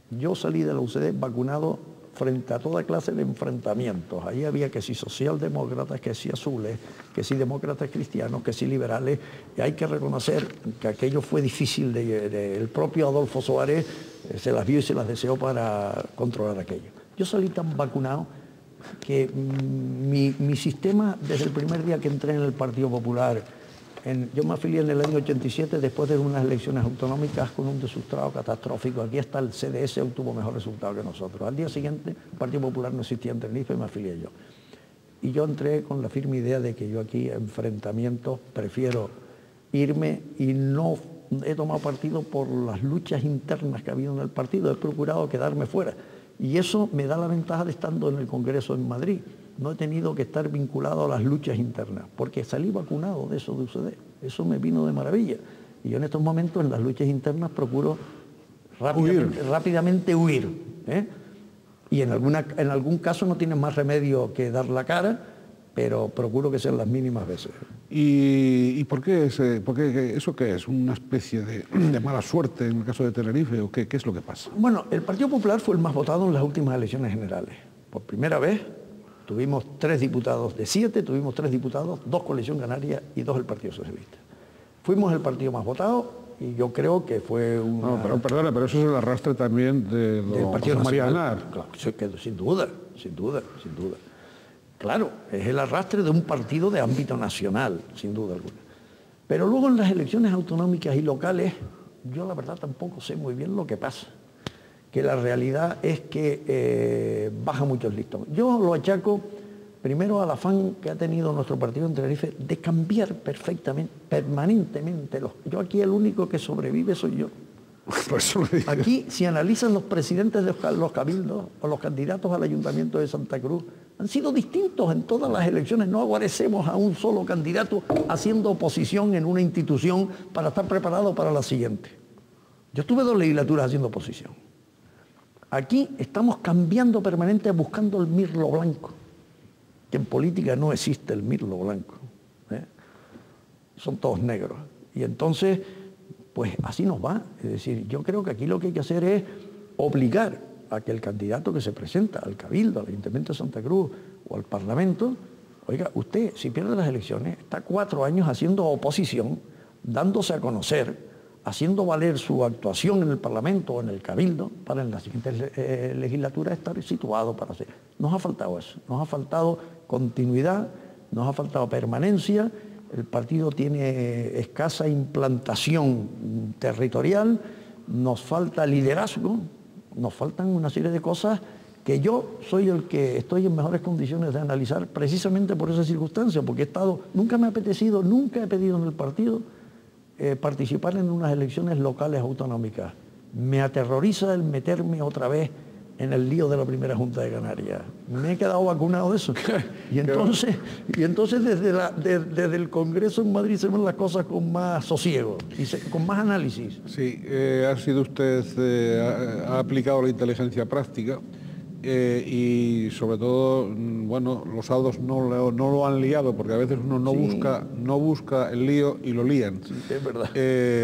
[SPEAKER 2] Yo salí de la UCD vacunado frente a toda clase de enfrentamientos. Ahí había que si socialdemócratas, que si azules, que si demócratas cristianos, que si liberales. Y hay que reconocer que aquello fue difícil. El propio Adolfo Suárez se las vio y se las deseó para controlar aquello. Yo salí tan vacunado que mi sistema, desde el primer día que entré en el Partido Popular, yo me afilié en el año 87 después de unas elecciones autonómicas con un desustrado catastrófico. Aquí hasta el CDS obtuvo mejor resultado que nosotros. Al día siguiente el Partido Popular no existía en Tenerife y me afilié yo. Y yo entré con la firme idea de que yo aquí, enfrentamientos, prefiero irme, y no he tomado partido por las luchas internas que ha habido en el partido. He procurado quedarme fuera. Y eso me da la ventaja de estando en el Congreso en Madrid. No he tenido que estar vinculado a las luchas internas, porque salí vacunado de eso de UCD. Eso me vino de maravilla. Y yo en estos momentos en las luchas internas procuro rápidamente huir. Y en algún caso no tienes más remedio que dar la cara, pero procuro que sean las mínimas veces.
[SPEAKER 1] ¿Y por qué eso qué es? ¿Una especie de mala suerte en el caso de Tenerife o qué es lo que pasa?
[SPEAKER 2] Bueno, el Partido Popular fue el más votado en las últimas elecciones generales. Por primera vez tuvimos 3 diputados de 7, tuvimos 3 diputados, 2 Coalición Canaria y 2 el Partido Socialista. Fuimos el partido más votado y yo creo que fue una...
[SPEAKER 1] No, pero perdona, pero eso es el arrastre también del
[SPEAKER 2] Partido
[SPEAKER 1] María
[SPEAKER 2] Nacional.
[SPEAKER 1] Aznar.
[SPEAKER 2] Claro, sin duda. Claro, es el arrastre de un partido de ámbito nacional, sin duda alguna. Pero luego en las elecciones autonómicas y locales, yo la verdad tampoco sé muy bien lo que pasa. Que la realidad es que baja mucho el listón. Yo lo achaco primero al afán que ha tenido nuestro partido en Tenerife de cambiar permanentemente. Yo aquí el único que sobrevive soy yo. Aquí, si analizan los presidentes de los cabildos o los candidatos al Ayuntamiento de Santa Cruz, han sido distintos en todas las elecciones. No aguarecemos a un solo candidato haciendo oposición en una institución para estar preparado para la siguiente. Yo estuve 2 legislaturas haciendo oposición. Aquí estamos cambiando permanentemente, buscando el mirlo blanco, que en política no existe el mirlo blanco. Son todos negros. Y entonces, pues así nos va. Es decir, yo creo que aquí lo que hay que hacer es obligar a que el candidato que se presenta al Cabildo, al Ayuntamiento de Santa Cruz o al Parlamento, oiga, usted, si pierde las elecciones, está 4 años haciendo oposición, dándose a conocer, haciendo valer su actuación en el Parlamento o en el Cabildo, para en la siguiente legislatura estar situado para hacer. Nos ha faltado eso, nos ha faltado continuidad, nos ha faltado permanencia, el partido tiene escasa implantación territorial, nos falta liderazgo, nos faltan una serie de cosas que yo soy el que estoy en mejores condiciones de analizar precisamente por esa circunstancia, porque nunca me ha apetecido, nunca he pedido en el partido participar en unas elecciones locales autonómicas. Me aterroriza el meterme otra vez en el lío de la primera Junta de Canarias. Me he quedado vacunado de eso. Y entonces desde el Congreso en Madrid se ven las cosas con más sosiego y con más análisis.
[SPEAKER 1] Sí, ha sido usted, ha aplicado la inteligencia práctica y sobre todo, bueno, los hados no lo han liado, porque a veces uno no busca el lío y lo lían.
[SPEAKER 2] Sí, es verdad.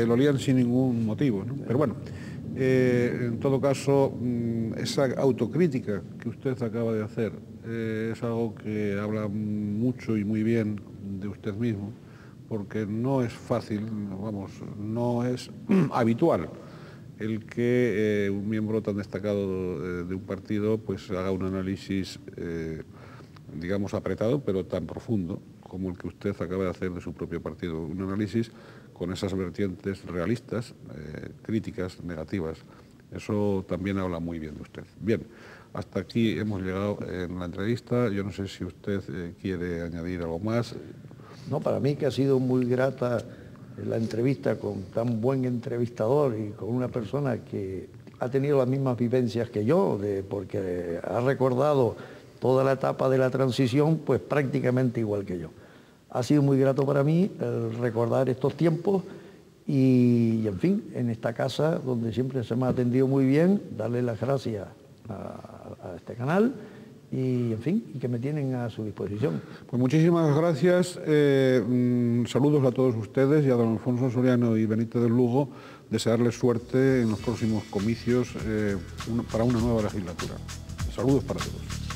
[SPEAKER 1] Lo lían sin ningún motivo, ¿no? Pero bueno. En todo caso, esa autocrítica que usted acaba de hacer es algo que habla mucho y muy bien de usted mismo, porque no es fácil, vamos, no es habitual el que un miembro tan destacado de un partido pues haga un análisis, digamos, apretado, pero tan profundo como el que usted acaba de hacer de su propio partido. Un análisis con esas vertientes realistas, críticas, negativas. Eso también habla muy bien de usted. Bien, Hasta aquí hemos llegado en la entrevista. Yo no sé si usted quiere añadir algo más.
[SPEAKER 2] No, para mí que ha sido muy grata la entrevista con tan buen entrevistador y con una persona que ha tenido las mismas vivencias que yo, porque ha recordado toda la etapa de la transición, pues prácticamente igual que yo. Ha sido muy grato para mí recordar estos tiempos y, en fin, en esta casa donde siempre se me ha atendido muy bien, darle las gracias a este canal y, en fin, y que me tienen a su disposición.
[SPEAKER 1] Pues muchísimas gracias. Saludos a todos ustedes y a don Alfonso Soriano y Benítez del Lugo. Desearles suerte en los próximos comicios para una nueva legislatura. Saludos para todos.